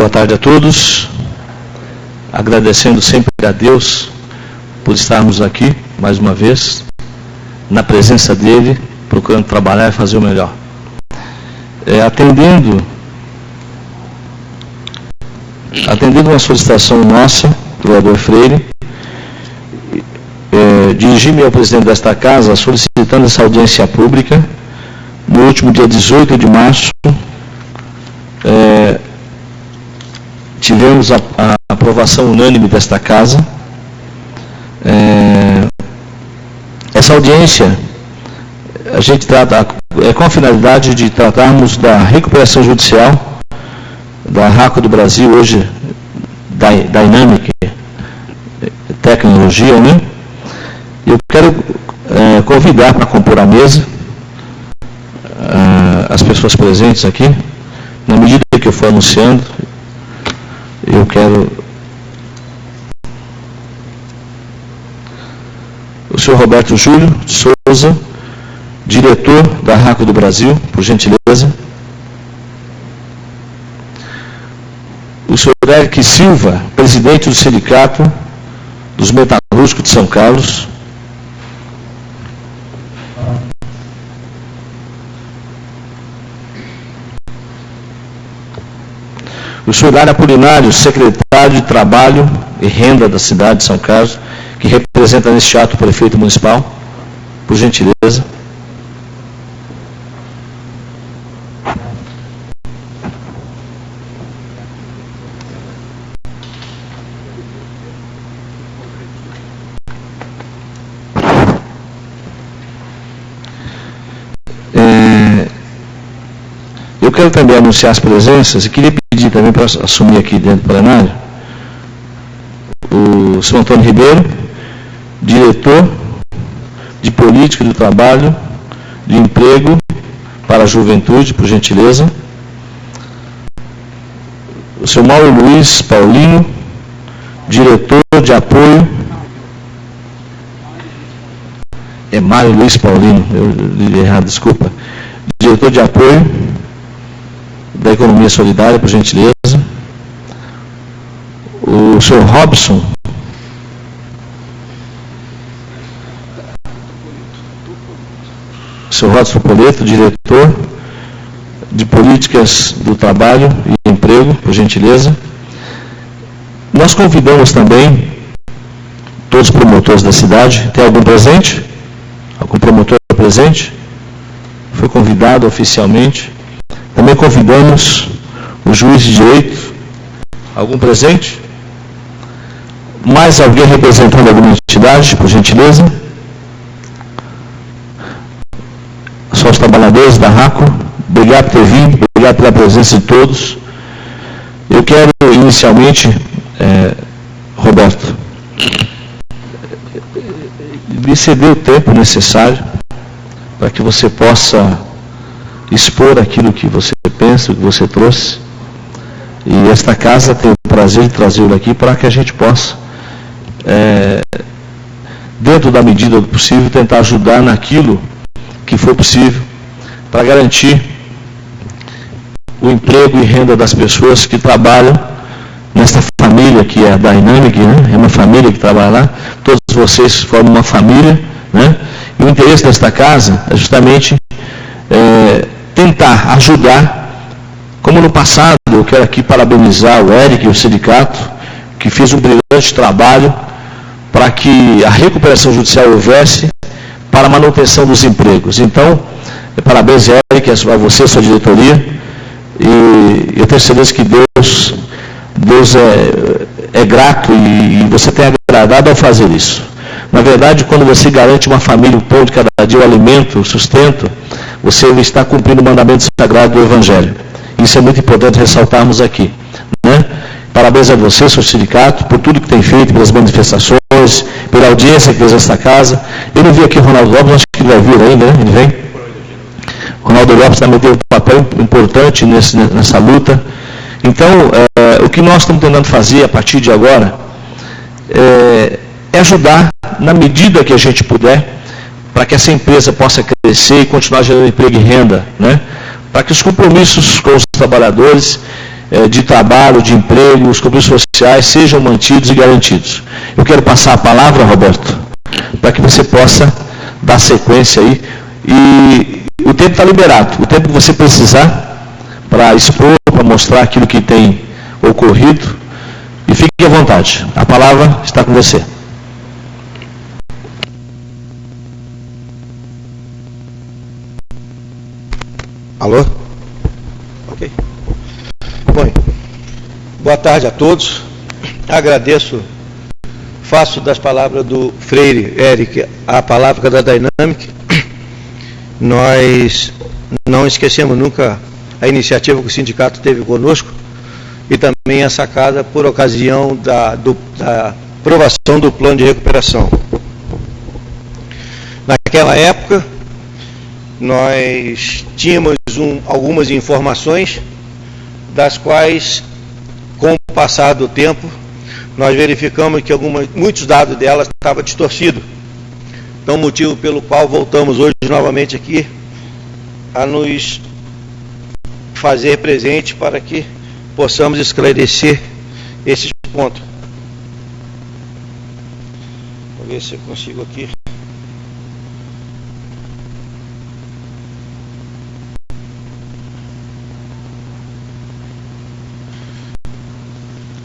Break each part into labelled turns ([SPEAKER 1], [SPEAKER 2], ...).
[SPEAKER 1] Boa tarde a todos, agradecendo sempre a Deus por estarmos aqui, mais uma vez, na presença dEle, procurando trabalhar e fazer o melhor. Atendendo uma solicitação nossa, do vereador Freire, dirigi-me ao presidente desta casa solicitando essa audiência pública no último dia 18 de março. Tivemos a aprovação unânime desta casa. Essa audiência a gente trata com a finalidade de tratarmos da recuperação judicial da RACO do Brasil, hoje Dynamic Tecnologia, né? Eu quero convidar para compor a mesa as pessoas presentes aqui. Na medida que eu for anunciando, eu quero o senhor Roberto Júlio de Souza, diretor da RACO do Brasil, por gentileza. O senhor Eric Silva, presidente do Sindicato dos Metalúrgicos de São Carlos. O senhor Dário Apolinário, secretário de Trabalho e Renda da cidade de São Carlos, que representa neste ato o prefeito municipal, por gentileza. Eu quero também anunciar as presenças e queria pedir também para assumir aqui dentro do plenário o senhor Antônio Ribeiro, diretor de Política do Trabalho, de Emprego para a Juventude, por gentileza. O senhor Mauro Luiz Paulino, diretor de apoio. É Mário Luiz Paulino, eu li errado, desculpa. Diretor de apoio da Economia Solidária, por gentileza. O senhor Robson, Poleto, diretor de Políticas do Trabalho e Emprego, por gentileza. Nós convidamos também todos os promotores da cidade. Tem algum presente? Algum promotor presente? Foi convidado oficialmente. Também convidamos o juiz de direito. Algum presente? Mais alguém representando alguma entidade, por gentileza? Só os trabalhadores da RACO. Obrigado por ter vindo, obrigado pela presença de todos. Eu quero inicialmente, Roberto, lhe ceder o tempo necessário para que você possa expor aquilo que você pensa, o que você trouxe. E esta casa tem o prazer de trazê-lo aqui para que a gente possa, dentro da medida do possível, tentar ajudar naquilo que for possível para garantir o emprego e renda das pessoas que trabalham nesta família que é a Dynamic, né? É uma família que trabalha lá. Todos vocês formam uma família, né? E o interesse desta casa é justamente tentar ajudar, como no passado. Eu quero aqui parabenizar o Eric e o sindicato, que fez um brilhante trabalho para que a recuperação judicial houvesse para a manutenção dos empregos. Então, parabéns, Eric, a você, a sua diretoria, e eu tenho certeza que Deus é grato e você tem agradado ao fazer isso. Na verdade, quando você garante uma família o pão de cada dia, o alimento, o sustento, você está cumprindo o mandamento sagrado do Evangelho. Isso é muito importante ressaltarmos aqui, né? Parabéns a você, seu sindicato, por tudo que tem feito, pelas manifestações, pela audiência que fez esta casa. Eu não vi aqui o Ronaldo Lopes, acho que ele vai vir ainda, né? Ele vem. O Ronaldo Lopes também tem um papel importante nessa luta. Então, o que nós estamos tentando fazer a partir de agora é ajudar, na medida que a gente puder, para que essa empresa possa crescer e continuar gerando emprego e renda, né? Para que os compromissos com os trabalhadores de trabalho, de emprego, os compromissos sociais sejam mantidos e garantidos. Eu quero passar a palavra, Roberto, para que você possa dar sequência aí. E o tempo está liberado, o tempo que você precisar para expor, para mostrar aquilo que tem ocorrido. E fique à vontade, a palavra está com você.
[SPEAKER 2] Alô? Ok. Bom, boa tarde a todos. Agradeço, faço das palavras do Freire Eric a palavra da Dynamic. Nós não esquecemos nunca a iniciativa que o sindicato teve conosco e também a sacada por ocasião da aprovação do plano de recuperação. Naquela época, nós tínhamos algumas informações, das quais, com o passar do tempo, nós verificamos que muitos dados delas estavam distorcidos. Então, motivo pelo qual voltamos hoje novamente aqui a nos fazer presente para que possamos esclarecer esses pontos. Vou ver se eu consigo aqui.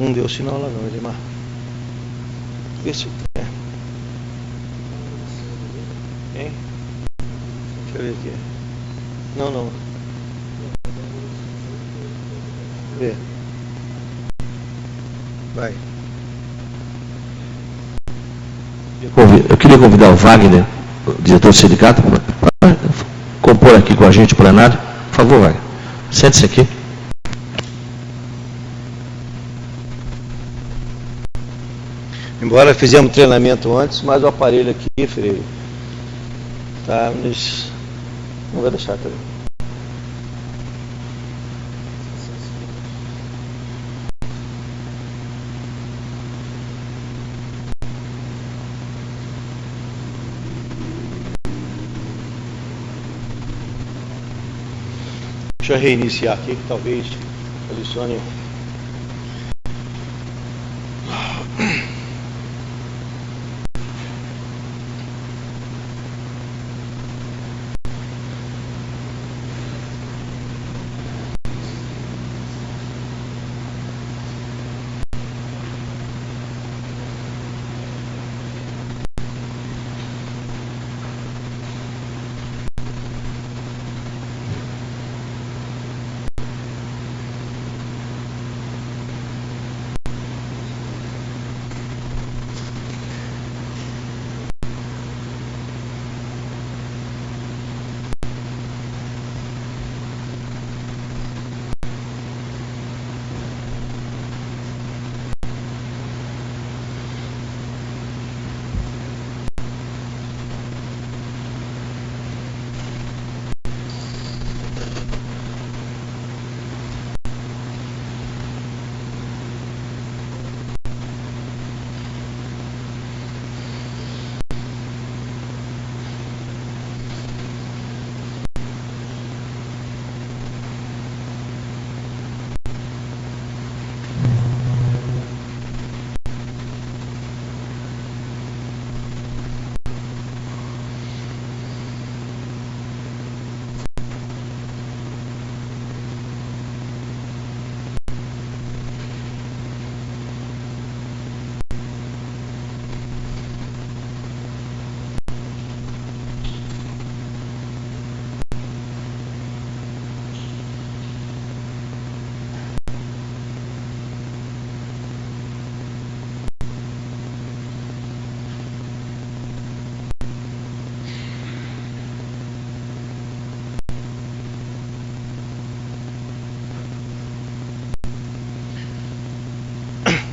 [SPEAKER 2] Não deu sinal lá não, Edmar. Vê se... Hein? Deixa eu ver aqui. Não. Vê. Vai.
[SPEAKER 1] Eu queria convidar o Wagner, o diretor do sindicato, para compor aqui com a gente o plenário. Por favor, Wagner. Sente-se aqui.
[SPEAKER 2] Embora fizemos treinamento antes, mas o aparelho aqui, Freire, tá, mas não vai deixar também. Deixa eu reiniciar aqui, que talvez adicione.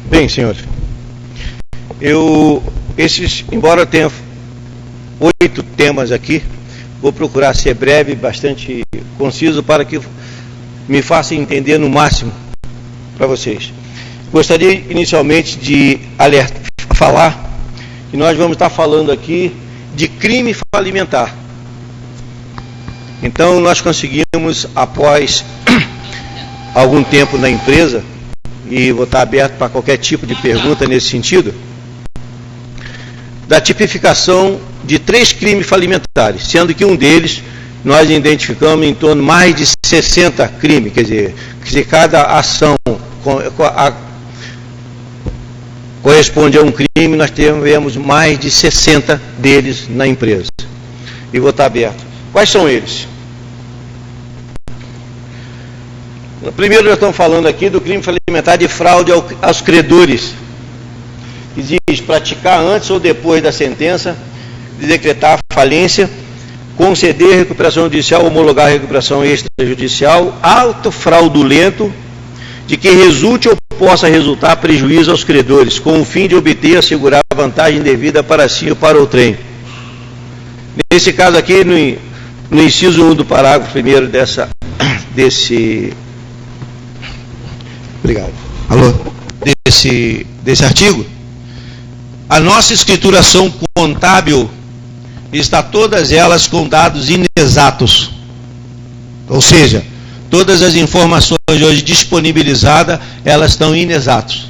[SPEAKER 2] Bem, senhores, embora eu tenha 8 temas aqui, vou procurar ser breve, bastante conciso, para que me faça entender no máximo para vocês. Gostaria inicialmente de falar que nós vamos estar falando aqui de crime falimentar. Então, nós conseguimos, após algum tempo na empresa, e vou estar aberto para qualquer tipo de pergunta nesse sentido, da tipificação de 3 crimes falimentares, sendo que um deles nós identificamos em torno de mais de 60 crimes, quer dizer, se cada ação corresponde a um crime, nós tivemos mais de 60 deles na empresa. E vou estar aberto. Quais são eles? Primeiro, nós estamos falando aqui do crime falimentar de fraude aos credores, que diz praticar antes ou depois da sentença de decretar a falência, conceder recuperação judicial, homologar a recuperação extrajudicial, ato fraudulento de que resulte ou possa resultar prejuízo aos credores, com o fim de obter e assegurar vantagem devida para si ou para o trem. Nesse caso aqui, no inciso 1 do parágrafo 1º desse artigo, a nossa escrituração contábil está todas elas com dados inexatos. Ou seja, todas as informações hoje disponibilizadas, elas estão inexatas.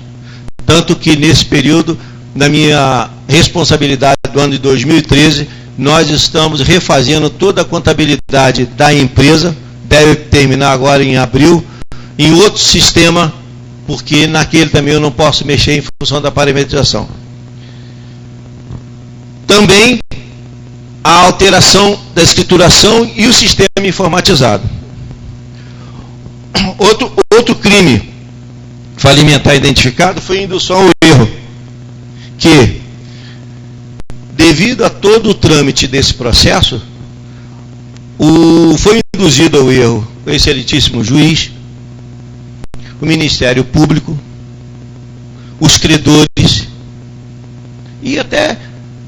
[SPEAKER 2] Tanto que nesse período, na minha responsabilidade do ano de 2013, nós estamos refazendo toda a contabilidade da empresa, deve terminar agora em abril, em outro sistema, porque naquele também eu não posso mexer em função da parametrização. Também a alteração da escrituração e o sistema informatizado. Outro crime falimentar identificado foi indução ao erro, que, devido a todo o trâmite desse processo, foi induzido ao erro o excelentíssimo juiz, o Ministério Público, os credores e até,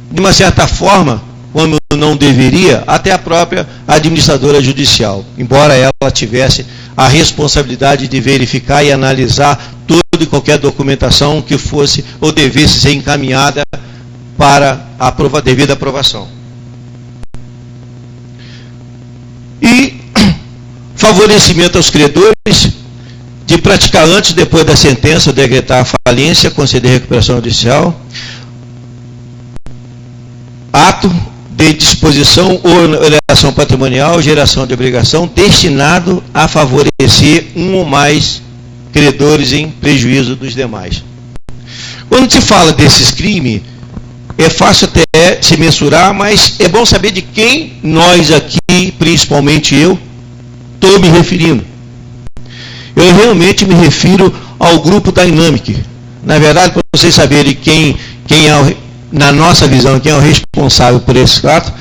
[SPEAKER 2] de uma certa forma, como não deveria, até a própria administradora judicial, embora ela tivesse a responsabilidade de verificar e analisar toda e qualquer documentação que fosse ou devesse ser encaminhada para a devida aprovação. E favorecimento aos credores de praticar antes e depois da sentença, decretar a falência, conceder recuperação judicial, ato de disposição ou alienação patrimonial, geração de obrigação, destinado a favorecer um ou mais credores em prejuízo dos demais. Quando se fala desses crimes, é fácil até se mensurar, mas é bom saber de quem nós aqui, principalmente eu, estou me referindo. Eu realmente me refiro ao grupo Dynamic. Na verdade, para vocês saberem quem é, na nossa visão, quem é o responsável por esse fato,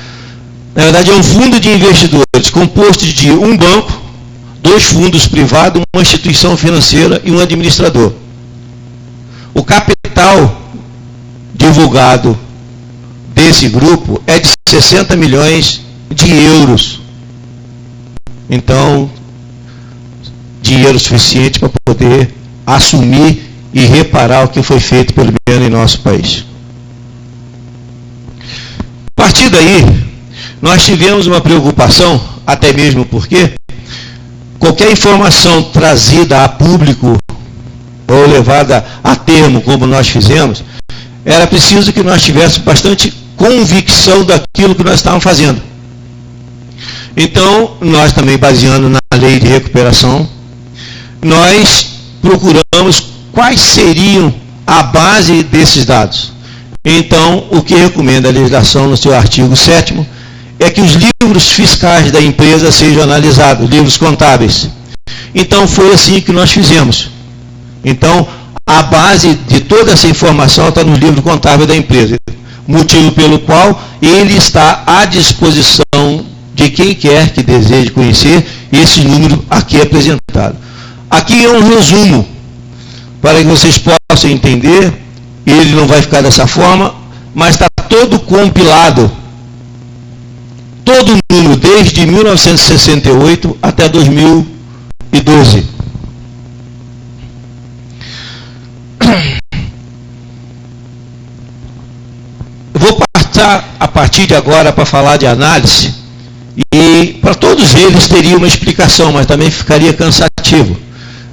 [SPEAKER 2] na verdade é um fundo de investidores composto de um banco, 2 fundos privados, uma instituição financeira e um administrador. O capital divulgado desse grupo é de 60 milhões de euros. Então, dinheiro suficiente para poder assumir e reparar o que foi feito pelo governo em nosso país. A partir daí, nós tivemos uma preocupação, até mesmo porque qualquer informação trazida a público ou levada a termo, como nós fizemos, era preciso que nós tivéssemos bastante convicção daquilo que nós estávamos fazendo. Então, nós também, baseando na lei de recuperação, nós procuramos quais seriam a base desses dados. Então, o que recomenda a legislação no seu artigo 7º é que os livros fiscais da empresa sejam analisados, livros contábeis. Então, foi assim que nós fizemos. Então, a base de toda essa informação está no livro contábil da empresa, motivo pelo qual ele está à disposição de quem quer que deseje conhecer esse número aqui apresentado. Aqui é um resumo, para que vocês possam entender. Ele não vai ficar dessa forma, mas está todo compilado, todo o número, desde 1968 até 2012. Eu vou passar a partir de agora para falar de análise, e para todos eles teria uma explicação, mas também ficaria cansativo.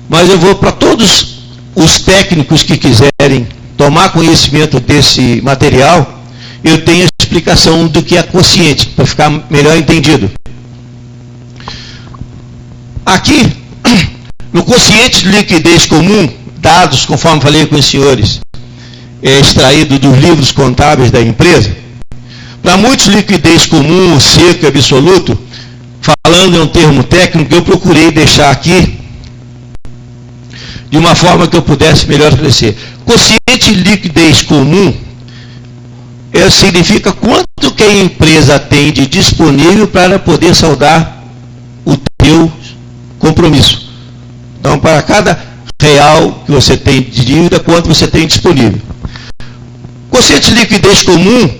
[SPEAKER 2] mas eu vou para todos os técnicos que quiserem tomar conhecimento desse material, eu tenho a explicação do que é quociente, para ficar melhor entendido. Aqui, no quociente de liquidez comum, dados, conforme falei com os senhores, extraído dos livros contábeis da empresa, para muitos liquidez comum, seco, absoluto, falando em um termo técnico, eu procurei deixar aqui de uma forma que eu pudesse melhor esclarecer. Quociente de liquidez comum significa quanto que a empresa tem de disponível para poder saldar o teu compromisso. Então, para cada real que você tem de dívida, quanto você tem disponível. Quociente de liquidez comum,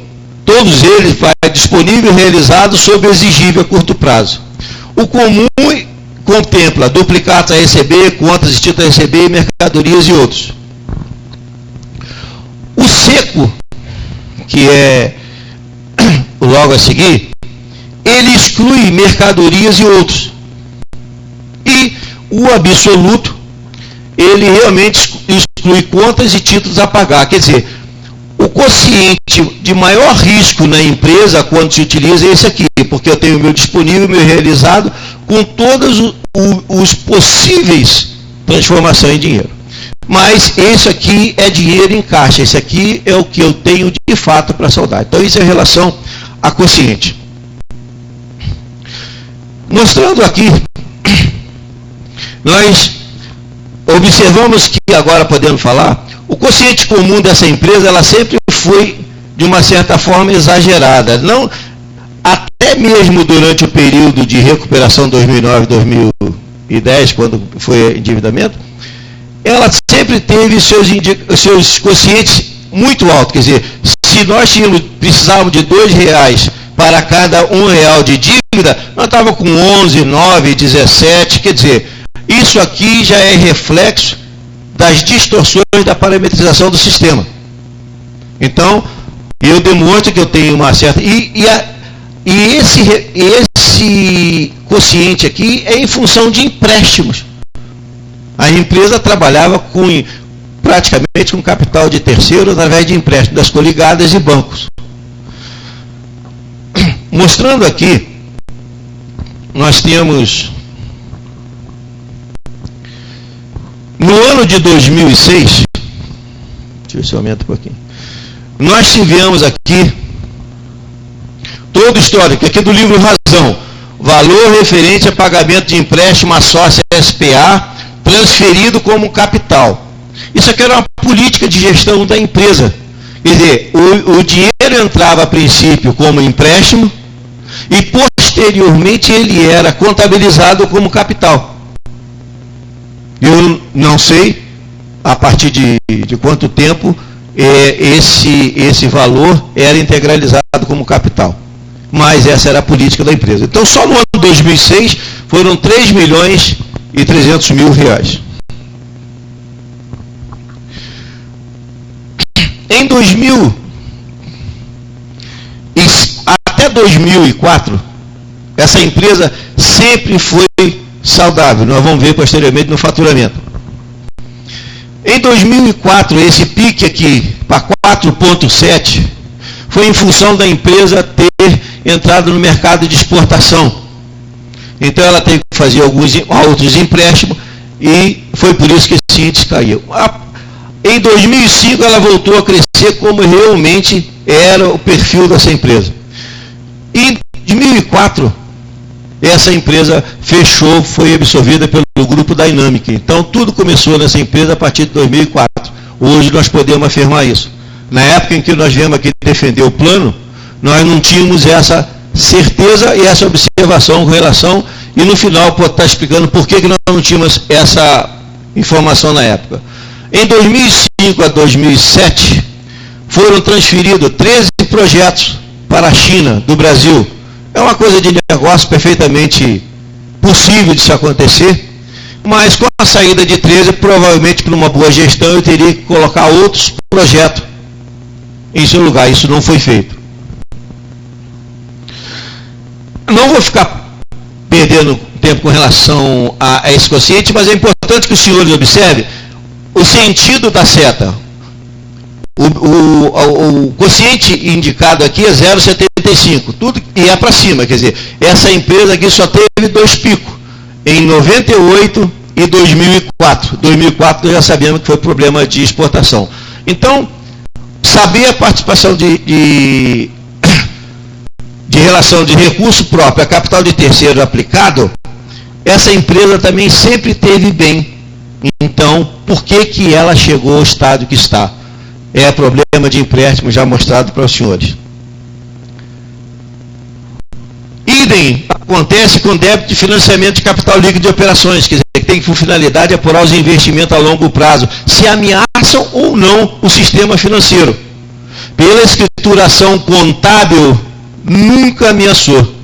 [SPEAKER 2] todos eles vai disponível e realizado sob exigível a curto prazo. O comum contempla duplicados a receber, contas e títulos a receber, mercadorias e outros. O seco, que é logo a seguir, ele exclui mercadorias e outros. E o absoluto, ele realmente exclui contas e títulos a pagar. Quer dizer, o quociente de maior risco na empresa, quando se utiliza, é esse aqui, porque eu tenho o meu disponível, meu realizado, com todos os possíveis transformações em dinheiro. Mas esse aqui é dinheiro em caixa, esse aqui é o que eu tenho de fato para saldar. Então isso é em relação a quociente. Mostrando aqui, nós observamos que, agora podemos falar, o quociente comum dessa empresa, ela sempre foi, de uma certa forma, exagerada. Não, até mesmo durante o período de recuperação 2009-2010, quando foi endividamento, ela sempre teve seus quocientes muito altos. Quer dizer, se nós precisávamos de R$2 para cada R$1 de dívida, nós estávamos com 11, 9, 17, quer dizer, isso aqui já é reflexo das distorções da parametrização do sistema. Então, eu demonstro que eu tenho uma certa... E esse quociente aqui é em função de empréstimos. A empresa trabalhava praticamente com capital de terceiro através de empréstimos das coligadas e bancos. Mostrando aqui, nós temos... No ano de 2006, deixa eu ver se eu aumento um pouquinho, nós tivemos aqui todo o histórico, aqui do livro Razão, valor referente a pagamento de empréstimo à sócia SPA, transferido como capital. Isso aqui era uma política de gestão da empresa. Quer dizer, o dinheiro entrava a princípio como empréstimo e posteriormente ele era contabilizado como capital. Eu não sei a partir de quanto tempo esse valor era integralizado como capital. Mas essa era a política da empresa. Então, só no ano de 2006 foram R$3.300.000. Em 2000, até 2004, essa empresa sempre foi saudável. Nós vamos ver posteriormente no faturamento. Em 2004, esse pique aqui, para 4,7, foi em função da empresa ter entrado no mercado de exportação. Então ela teve que fazer alguns outros empréstimos e foi por isso que esse índice caiu. Em 2005 ela voltou a crescer como realmente era o perfil dessa empresa. Em 2004, essa empresa fechou, foi absorvida pelo grupo Dynamic. Então tudo começou nessa empresa a partir de 2004. Hoje nós podemos afirmar isso. Na época em que nós viemos aqui defender o plano, nós não tínhamos essa certeza e essa observação com relação, e no final pode estar explicando por que nós não tínhamos essa informação na época. Em 2005 a 2007, foram transferidos 13 projetos para a China, do Brasil. É uma coisa de negócio perfeitamente possível de se acontecer, mas com a saída de 13, provavelmente por uma boa gestão, eu teria que colocar outros projetos em seu lugar. Isso não foi feito. Não vou ficar perdendo tempo com relação a esse quociente, mas é importante que os senhores observem o sentido da seta. O quociente indicado aqui é 0,75, tudo e é para cima, quer dizer, essa empresa aqui só teve 2 picos, em 98 e 2004. 2004 nós já sabemos que foi problema de exportação. Então, saber a participação de relação de recurso próprio a capital de terceiro aplicado, essa empresa também sempre teve bem. Então, por que ela chegou ao estado que está? É problema de empréstimo já mostrado para os senhores. Idem acontece com débito de financiamento de capital líquido de operações, quer dizer, que tem por finalidade apurar os investimentos a longo prazo, se ameaçam ou não o sistema financeiro. Pela escrituração contábil, nunca ameaçou.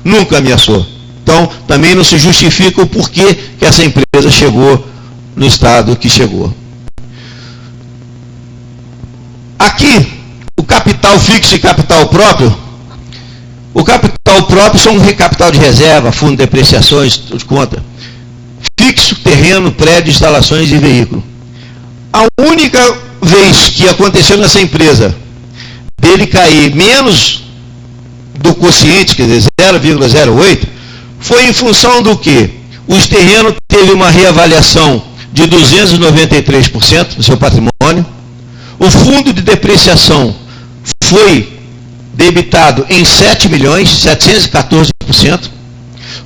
[SPEAKER 2] Nunca ameaçou. Então, também não se justifica o porquê que essa empresa chegou no estado que chegou. Aqui, o capital fixo e capital próprio. O capital próprio são um capital de reserva, fundo de depreciações, tudo conta. Fixo, terreno, prédio, instalações e veículo. A única vez que aconteceu nessa empresa dele cair menos do quociente, quer dizer, 0,08, foi em função do que? Os terrenos teve uma reavaliação de 293% do seu patrimônio. O fundo de depreciação foi debitado em 7 milhões, 714%.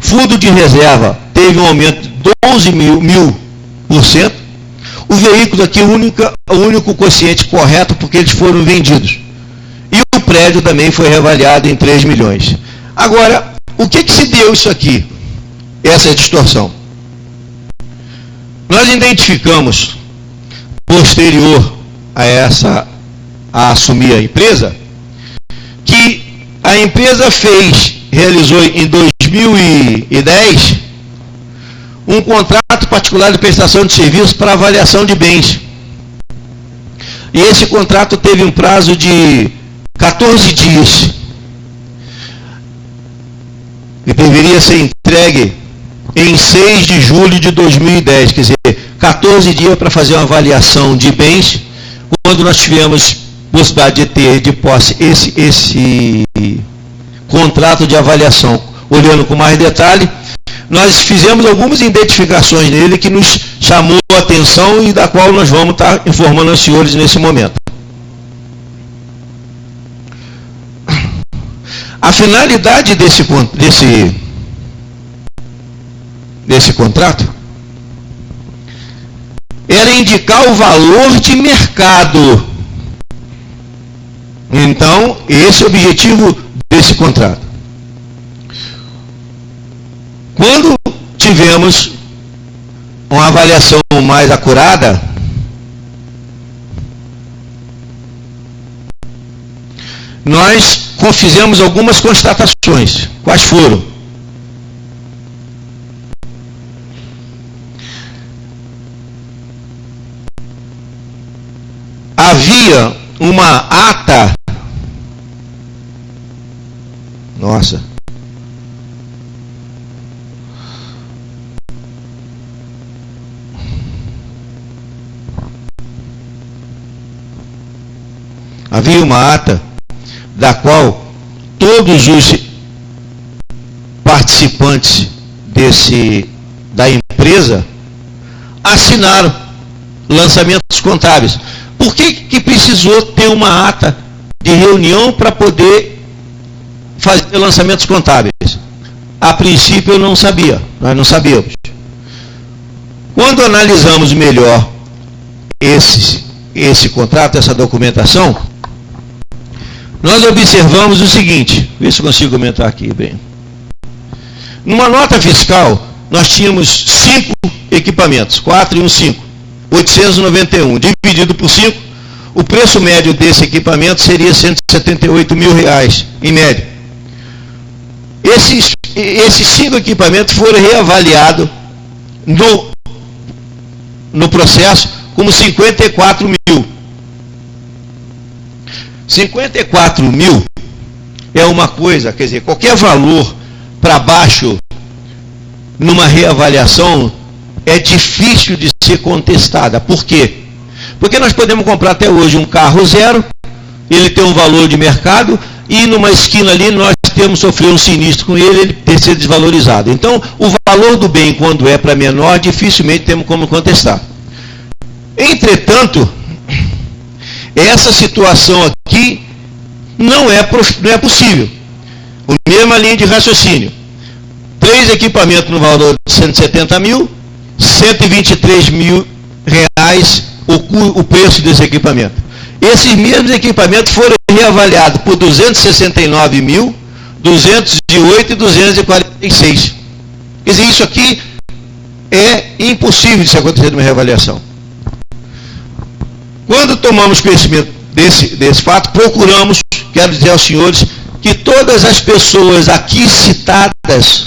[SPEAKER 2] Fundo de reserva teve um aumento de 12 mil%. O veículo aqui, o único quociente correto, porque eles foram vendidos. E o prédio também foi reavaliado em 3 milhões. Agora, o que se deu isso aqui? Essa distorção. Nós identificamos, posterior a assumir a empresa, que a empresa realizou em 2010 um contrato particular de prestação de serviços para avaliação de bens. E esse contrato teve um prazo de 14 dias. E deveria ser entregue em 6 de julho de 2010, quer dizer, 14 dias para fazer uma avaliação de bens, quando nós tivemos possibilidade de ter de posse esse contrato de avaliação, olhando com mais detalhe, nós fizemos algumas identificações nele que nos chamou a atenção e da qual nós vamos estar informando os senhores nesse momento. A finalidade desse contrato era indicar o valor de mercado. Então, esse é o objetivo desse contrato. Quando tivemos uma avaliação mais acurada, nós fizemos algumas constatações. Quais foram? Havia uma ata. Nossa. Havia uma ata da qual todos os participantes da empresa assinaram lançamentos contábeis. Por que precisou ter uma ata de reunião para poder fazer lançamentos contábeis? A princípio eu não sabia, nós não sabíamos. Quando analisamos melhor esse contrato, essa documentação, nós observamos o seguinte, vê se eu consigo comentar aqui bem. Numa nota fiscal, nós tínhamos 5 equipamentos, 4 e 5, 891, dividido por 5, o preço médio desse equipamento seria R$178 mil, em média. Esses 5 equipamentos foram reavaliados no processo como 54 mil. 54 mil é uma coisa, quer dizer, qualquer valor para baixo numa reavaliação é difícil de ser contestada. Por quê? Porque nós podemos comprar até hoje um carro zero, ele tem um valor de mercado, e numa esquina ali nós temos sofrido um sinistro com ele ter sido desvalorizado. Então, o valor do bem, quando é para menor, dificilmente temos como contestar. Entretanto, essa situação aqui não é possível. A mesma linha de raciocínio. 3 equipamentos no valor de 170 mil, 123 mil reais o preço desse equipamento. Esses mesmos equipamentos foram reavaliados por 269 mil, 208 e 246. Quer dizer, isso aqui é impossível de se acontecer numa reavaliação. Quando tomamos conhecimento desse fato, procuramos, quero dizer aos senhores, que todas as pessoas aqui citadas,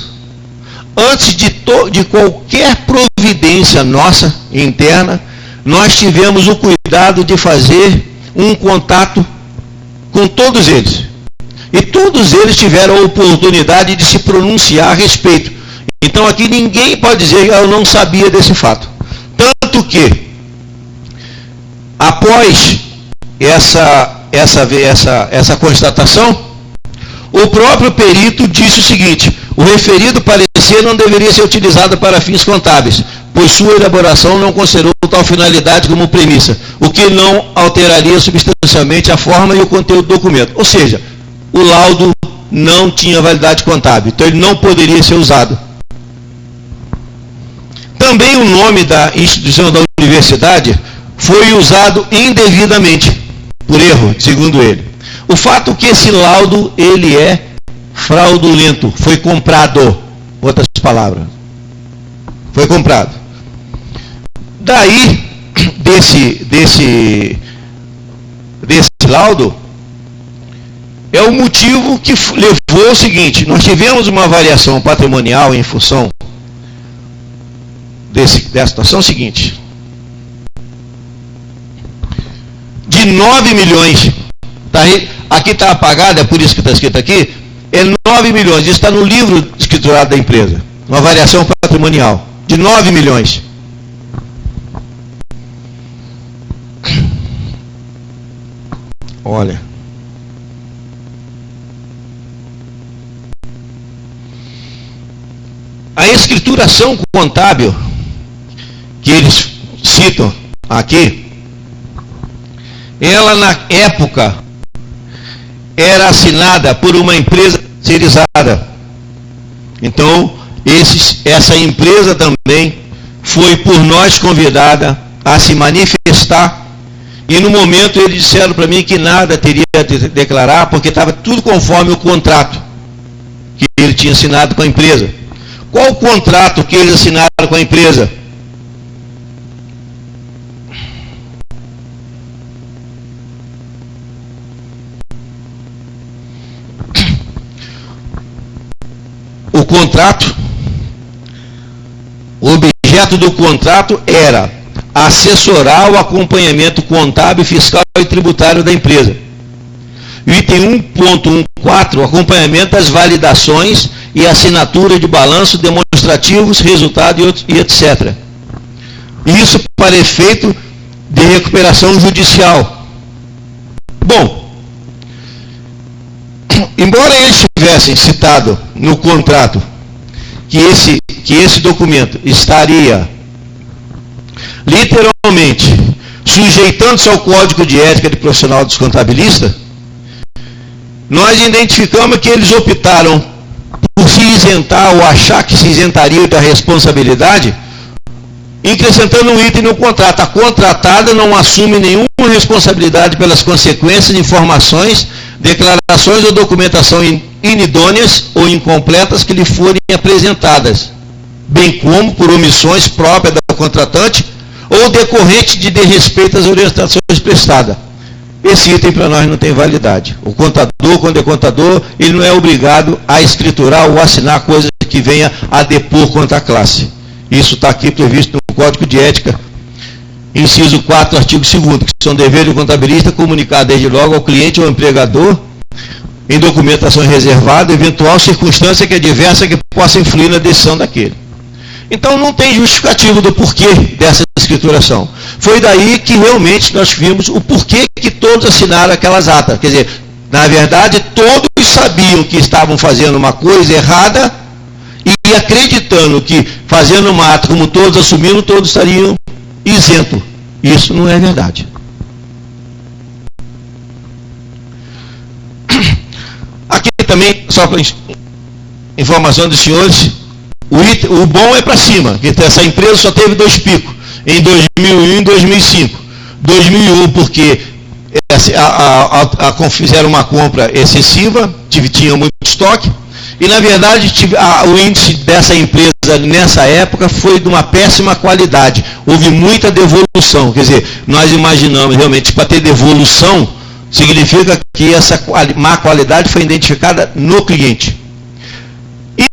[SPEAKER 2] antes de qualquer providência nossa interna, nós tivemos o cuidado de fazer um contato com todos eles. E todos eles tiveram a oportunidade de se pronunciar a respeito. Então aqui ninguém pode dizer que eu não sabia desse fato. Tanto que, após essa constatação, o próprio perito disse o seguinte: o referido parecer não deveria ser utilizado para fins contábeis, pois sua elaboração não considerou tal finalidade como premissa, o que não alteraria substancialmente a forma e o conteúdo do documento. Ou seja, o laudo não tinha validade contábil, então ele não poderia ser usado. Também o nome da instituição da universidade foi usado indevidamente, por erro, segundo ele. O fato é que esse laudo, ele é fraudulento, foi comprado, outras palavras, foi comprado. Daí, desse laudo, é o motivo que levou ao seguinte: nós tivemos uma variação patrimonial em função dessa situação seguinte, de 9 milhões, aqui está apagado, é por isso que está escrito aqui, é 9 milhões, isso está no livro escriturado da empresa, uma variação patrimonial, de 9 milhões. Olha, a escrituração contábil que eles citam aqui, ela na época era assinada por uma empresa terceirizada. Então, essa empresa também foi por nós convidada a se manifestar, e no momento eles disseram para mim que nada teria a declarar, porque estava tudo conforme o contrato que ele tinha assinado com a empresa. Qual o contrato que eles assinaram com a empresa? O contrato, o objeto do contrato era assessorar o acompanhamento contábil, fiscal e tributário da empresa. O item 1.14, acompanhamento das validações e assinatura de balanço, demonstrativos, resultado e etc. Isso para efeito de recuperação judicial. Bom, embora eles tivessem citado no contrato que esse documento estaria literalmente sujeitando-se ao Código de Ética de Profissional dos Contabilistas, nós identificamos que eles optaram por se isentar ou achar que se isentariam da responsabilidade, acrescentando um item no contrato: a contratada não assume nenhuma responsabilidade pelas consequências de informações, declarações ou documentação inidôneas ou incompletas que lhe forem apresentadas, bem como por omissões próprias da contratante ou decorrente de desrespeito às orientações prestadas. Esse item para nós não tem validade. O contador, quando é contador, ele não é obrigado a escriturar ou assinar coisa que venha a depor contra a classe. Isso está aqui previsto no Código de Ética, inciso 4, artigo 2º, que são deveres do contabilista comunicar desde logo ao cliente ou ao empregador, em documentação reservada, eventual circunstância que é diversa que possa influir na decisão daquele. Então não tem justificativo do porquê dessa escrituração. Foi daí que realmente nós vimos o porquê que todos assinaram aquelas atas. Quer dizer, na verdade, todos sabiam que estavam fazendo uma coisa errada e acreditando que fazendo uma ata como todos assumiram, todos estariam isentos. Isso não é verdade. Aqui também, só para informação dos senhores, o bom é para cima, que essa empresa só teve 2 picos, em 2001 e em 2005. 2001 porque fizeram uma compra excessiva, tinha muito estoque, e na verdade o índice dessa empresa nessa época foi de uma péssima qualidade, houve muita devolução, quer dizer, nós imaginamos realmente para ter devolução, significa que essa má qualidade foi identificada no cliente.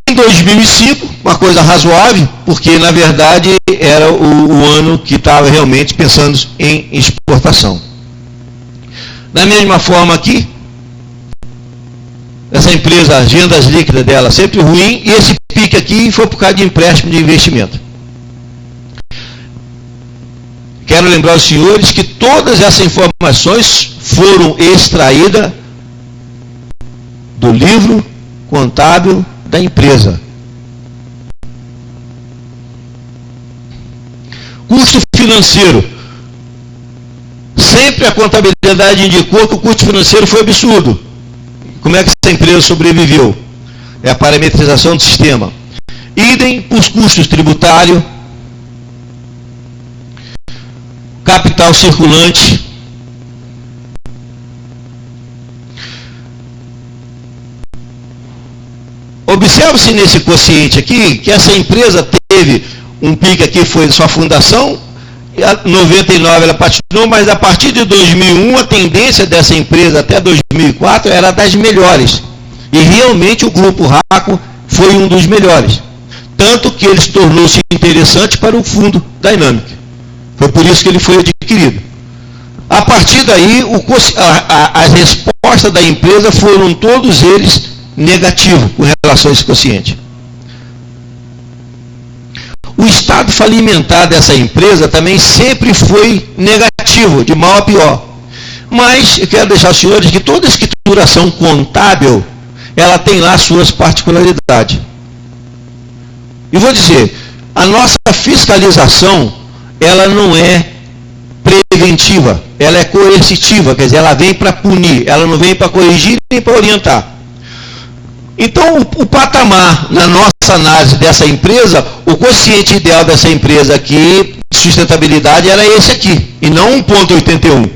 [SPEAKER 2] Em 2005, uma coisa razoável, porque na verdade era o ano que estava realmente pensando em exportação. Da mesma forma aqui, essa empresa, as vendas líquidas dela sempre ruim, e esse pique aqui foi por causa de empréstimo de investimento. Quero lembrar aos senhores que todas essas informações foram extraídas do livro contábil da empresa. Custo financeiro. Sempre a contabilidade indicou que o custo financeiro foi absurdo. Como é que essa empresa sobreviveu? É a parametrização do sistema. Idem para os custos tributários, capital circulante, observe-se nesse quociente aqui, que essa empresa teve um pico aqui, foi sua fundação, e a 99 ela patinou, mas a partir de 2001 a tendência dessa empresa até 2004 era das melhores. E realmente o Grupo Raco foi um dos melhores. Tanto que ele se tornou-se interessante para o fundo Dynamic. Foi por isso que ele foi adquirido. A partir daí, as respostas da empresa foram todos eles negativos com relação a esse quociente. O estado falimentar dessa empresa também sempre foi negativo, de mal a pior. Mas eu quero deixar aos senhores que toda escrituração contábil, ela tem lá suas particularidades. E vou dizer, a nossa fiscalização, ela não é preventiva, ela é coercitiva, quer dizer, ela vem para punir, ela não vem para corrigir nem para orientar. Então, o patamar, na nossa análise dessa empresa, o quociente ideal dessa empresa aqui, sustentabilidade, era esse aqui, e não 1,81.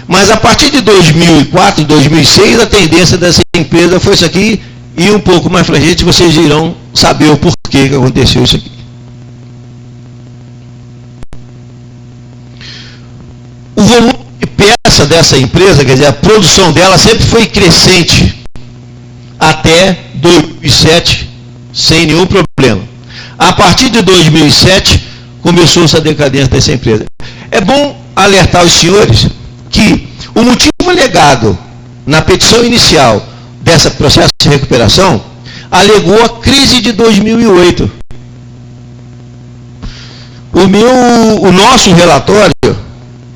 [SPEAKER 2] Mas a partir de 2004, 2006, a tendência dessa empresa foi isso aqui, e um pouco mais para frente vocês irão saber o porquê que aconteceu isso aqui. O volume de peça dessa empresa, quer dizer, a produção dela sempre foi crescente até 2007, sem nenhum problema. A partir de 2007, começou essa decadência dessa empresa. É bom alertar os senhores que o motivo alegado na petição inicial desse processo de recuperação alegou a crise de 2008. O nosso relatório,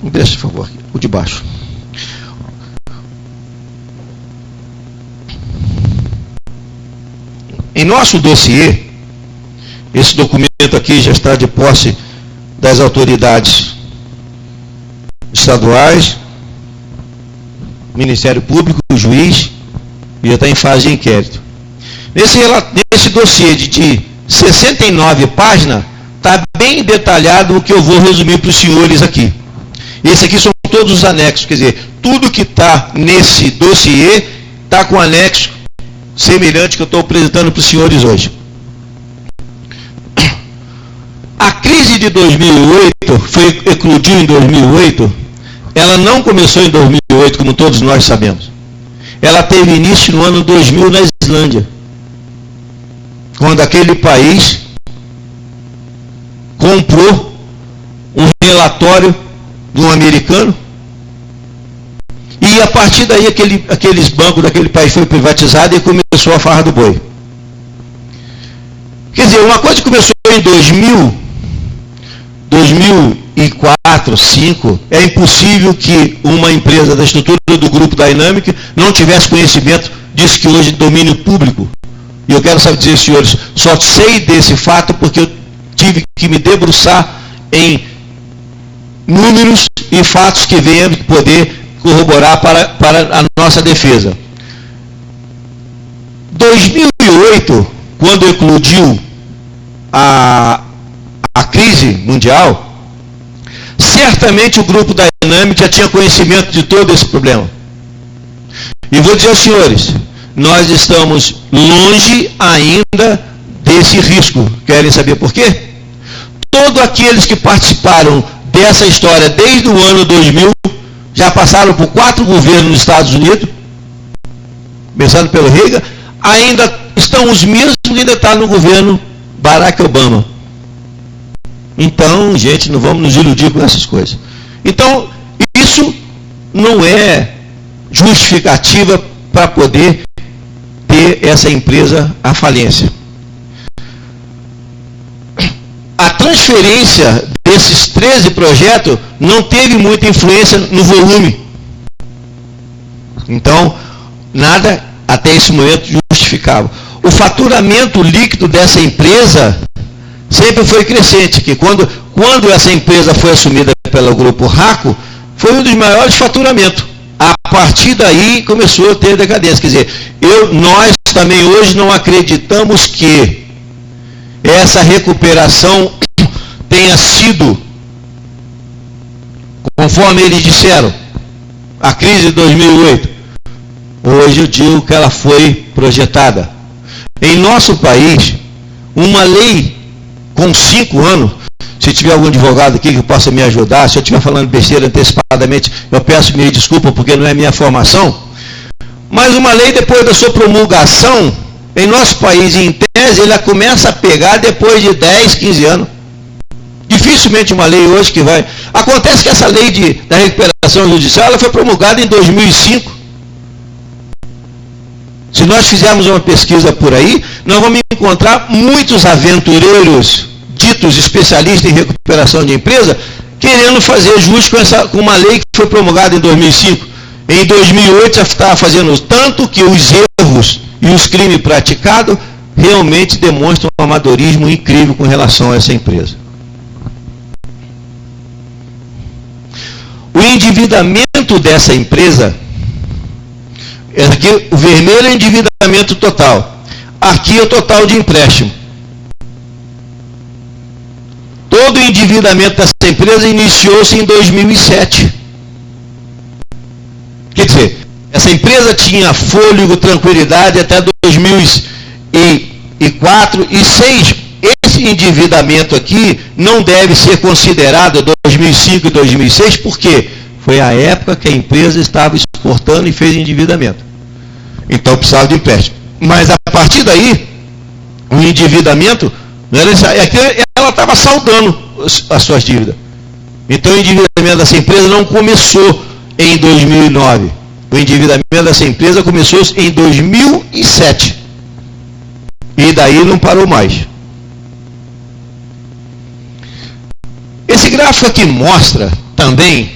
[SPEAKER 2] deixa, por favor, o de baixo. Em nosso dossiê, esse documento aqui já está de posse das autoridades estaduais, Ministério Público, o juiz, e já está em fase de inquérito. Nesse dossiê de 69 páginas, está bem detalhado o que eu vou resumir para os senhores aqui. Esse aqui são todos os anexos, quer dizer, tudo que está nesse dossiê está com anexo semelhante que eu estou apresentando para os senhores hoje. A crise de 2008, eclodiu em 2008, ela não começou em 2008, como todos nós sabemos. Ela teve início no ano 2000 na Islândia, quando aquele país comprou um relatório de um americano, e a partir daí aqueles bancos daquele país foi privatizado e começou a farra do boi. Quer dizer, uma coisa que começou em 2004, 2005, é impossível que uma empresa da estrutura do Grupo Dynamic não tivesse conhecimento disso que hoje é domínio público. E eu quero saber dizer, senhores, só sei desse fato porque eu tive que me debruçar em números e fatos que venham poder corroborar para a nossa defesa. 2008, quando eclodiu a crise mundial, certamente o Grupo Dynamic já tinha conhecimento de todo esse problema. E vou dizer aos senhores, nós estamos longe ainda desse risco. Querem saber por quê? Todos aqueles que participaram dessa história desde o ano 2000 já passaram por 4 governos nos Estados Unidos, começando pelo Reagan, ainda estão os mesmos que ainda estão no governo Barack Obama. Então, gente, não vamos nos iludir com essas coisas. Então, isso não é justificativa para poder ter essa empresa à falência. A transferência desses 13 projetos não teve muita influência no volume. Então, nada até esse momento justificava. O faturamento líquido dessa empresa sempre foi crescente, que quando essa empresa foi assumida pelo Grupo Raco, foi um dos maiores faturamentos. A partir daí começou a ter decadência. Quer dizer, nós também hoje não acreditamos que essa recuperação tenha sido, conforme eles disseram, a crise de 2008. Hoje eu digo que ela foi projetada. Em nosso país, uma lei com 5 anos, se tiver algum advogado aqui que possa me ajudar, se eu estiver falando besteira antecipadamente, eu peço minha desculpa porque não é minha formação, mas uma lei depois da sua promulgação, em nosso país, em tese, ela começa a pegar depois de 10, 15 anos. Dificilmente uma lei hoje que vai... Acontece que essa lei da recuperação judicial, ela foi promulgada em 2005. Se nós fizermos uma pesquisa por aí, nós vamos encontrar muitos aventureiros, ditos especialistas em recuperação de empresa, querendo fazer jus com uma lei que foi promulgada em 2005. Em 2008 já estava fazendo tanto que os erros e os crimes praticados realmente demonstram um amadorismo incrível com relação a essa empresa. O endividamento dessa empresa, aqui o vermelho é endividamento total, aqui é o total de empréstimo. Todo o endividamento dessa empresa iniciou-se em 2007. Quer dizer, essa empresa tinha fôlego, tranquilidade até 2004 e 2006. Esse endividamento aqui não deve ser considerado 2005 e 2006, porque foi a época que a empresa estava exportando e fez endividamento. Então precisava de empréstimo. Mas a partir daí, o endividamento, ela estava saldando as suas dívidas. Então o endividamento dessa empresa não começou em 2009. O endividamento dessa empresa começou em 2007. E daí não parou mais. Esse gráfico aqui mostra também,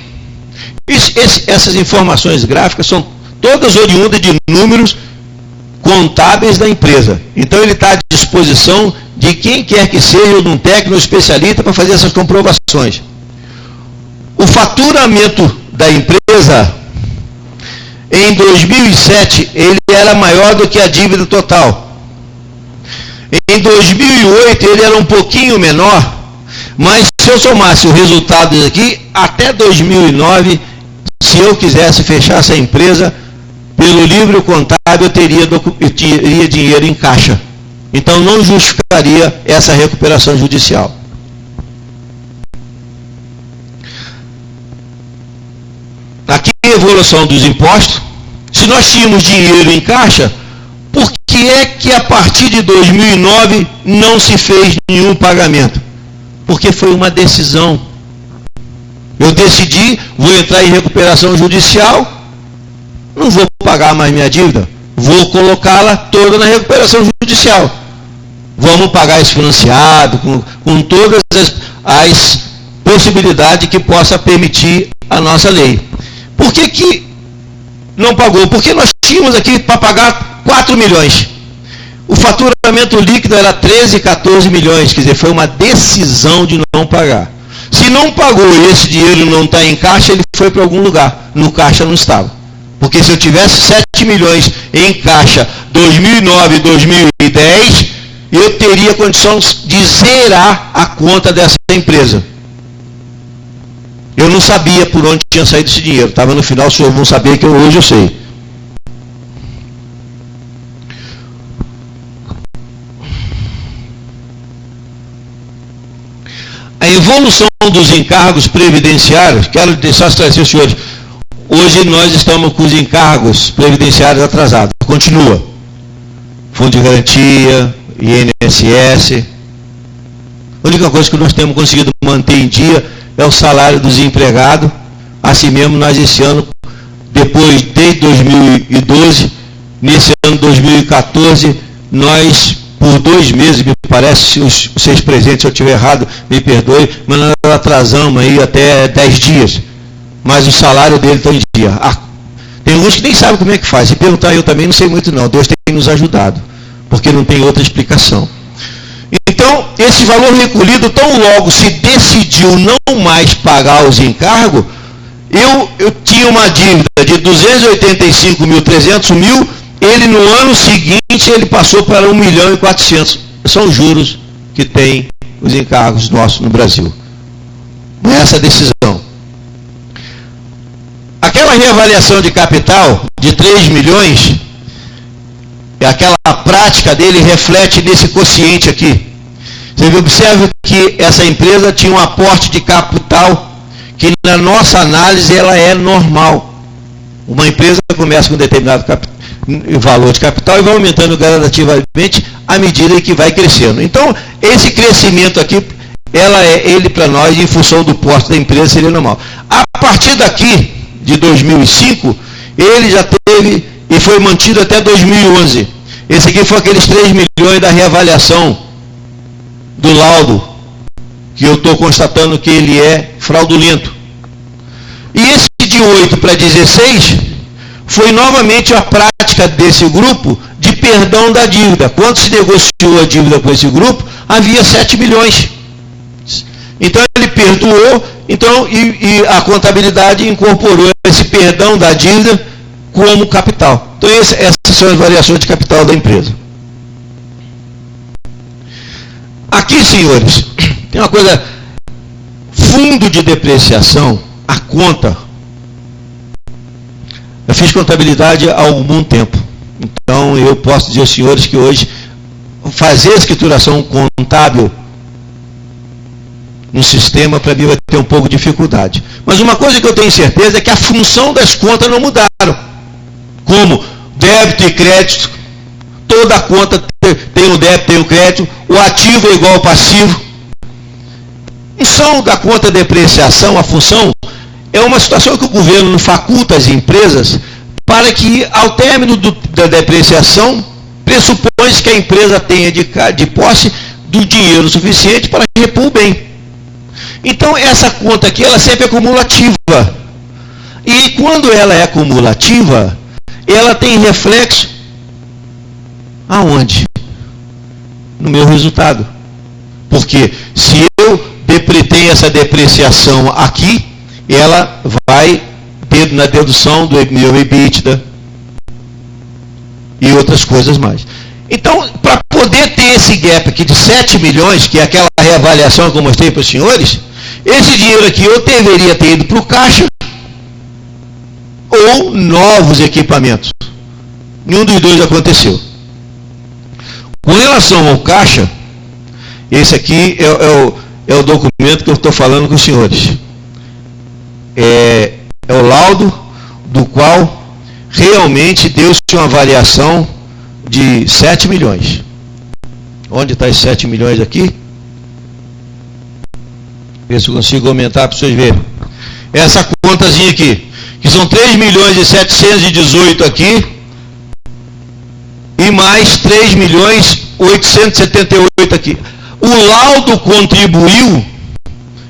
[SPEAKER 2] essas informações gráficas são todas oriundas de números contábeis da empresa. Então ele está à disposição de quem quer que seja, de um técnico especialista para fazer essas comprovações. O faturamento da empresa, em 2007, ele era maior do que a dívida total. Em 2008, ele era um pouquinho menor, mas se eu somasse o resultado aqui, até 2009, se eu quisesse fechar essa empresa, pelo livro contábil, eu teria dinheiro em caixa. Então não justificaria essa recuperação judicial. Aqui a evolução dos impostos. Se nós tínhamos dinheiro em caixa, por que é que a partir de 2009 não se fez nenhum pagamento? Porque foi uma decisão. Eu decidi, vou entrar em recuperação judicial, não vou pagar mais minha dívida, vou colocá-la toda na recuperação judicial. vamos pagar esse financiado, com todas as possibilidades que possa permitir a nossa lei. Por que não pagou? Porque nós tínhamos aqui para pagar 4 milhões. O faturamento líquido era 13, 14 milhões, quer dizer, foi uma decisão de não pagar. Se não pagou e esse dinheiro não está em caixa, ele foi para algum lugar. No caixa não estava. Porque se eu tivesse 7 milhões em caixa 2009 e 2010, eu teria condições de zerar a conta dessa empresa. Eu não sabia por onde tinha saído esse dinheiro. Estava no final, os senhores vão saber que hoje eu sei. A evolução dos encargos previdenciários, quero deixar esclarecer, senhores, hoje nós estamos com os encargos previdenciários atrasados. Continua. Fundo de garantia, INSS. A única coisa que nós temos conseguido manter em dia é o salário do desempregado. Assim mesmo, nós esse ano, depois, desde 2012, nesse ano 2014, nós, por 2 meses, me parece, os seis presentes, se eu estiver errado, me perdoe, mas nós atrasamos aí até 10 dias. Mas o salário dele está em dia. Tem alguns que nem sabem como é que faz. Se perguntar, eu também não sei muito não. Deus tem nos ajudado, porque não tem outra explicação. Então, esse valor recolhido, tão logo se decidiu não mais pagar os encargos, eu tinha uma dívida de 285.300 mil, ele no ano seguinte, ele passou para 1.400.000. São os juros que tem os encargos nossos no Brasil. Essa decisão. Aquela reavaliação de capital de 3 milhões, aquela prática dele reflete nesse quociente aqui. Você observa que essa empresa tinha um aporte de capital que na nossa análise ela é normal. Uma empresa começa com um determinado valor de capital e vai aumentando gradativamente à medida que vai crescendo. Então, esse crescimento aqui, ele para nós, em função do porte da empresa, seria normal. A partir daqui, de 2005, ele já teve e foi mantido até 2011. Esse aqui foi aqueles 3 milhões da reavaliação do laudo, que eu estou constatando que ele é fraudulento. E esse de 8 para 16 foi novamente a prática desse grupo de perdão da dívida. Quando se negociou a dívida com esse grupo, havia 7 milhões. Então ele perdoou, e a contabilidade incorporou esse perdão da dívida como capital. Então essas são as variações de capital da empresa. Aqui, senhores, tem uma coisa, fundo de depreciação, a conta. Eu fiz contabilidade há algum tempo. Então eu posso dizer aos senhores que hoje fazer a escrituração contábil no sistema, para mim, vai ter um pouco de dificuldade. Mas uma coisa que eu tenho certeza é que a função das contas não mudaram. Como débito e crédito, toda conta tem o débito, tem o crédito, o ativo é igual ao passivo. A função da conta de depreciação, a função, é uma situação que o governo faculta às empresas para que, ao término da depreciação, pressupõe que a empresa tenha de posse do dinheiro suficiente para repor o bem. Então, essa conta aqui, ela sempre é cumulativa. E quando ela é cumulativa, ela tem reflexo aonde? No meu resultado. Porque se eu tenho essa depreciação aqui, ela vai ter na dedução do meu EBITDA e outras coisas mais. Então, para poder ter esse gap aqui de 7 milhões, que é aquela reavaliação que eu mostrei para os senhores, esse dinheiro aqui eu deveria ter ido para o caixa ou novos equipamentos. Nenhum dos dois aconteceu. Com relação ao caixa, esse aqui é o documento que eu estou falando com os senhores. É o laudo do qual realmente deu-se uma variação de 7 milhões. Onde está esses 7 milhões aqui? Ver se eu consigo aumentar para vocês verem. Essa contazinha aqui, que são 3 milhões e 718 aqui, e mais 3 milhões 878 aqui. O laudo contribuiu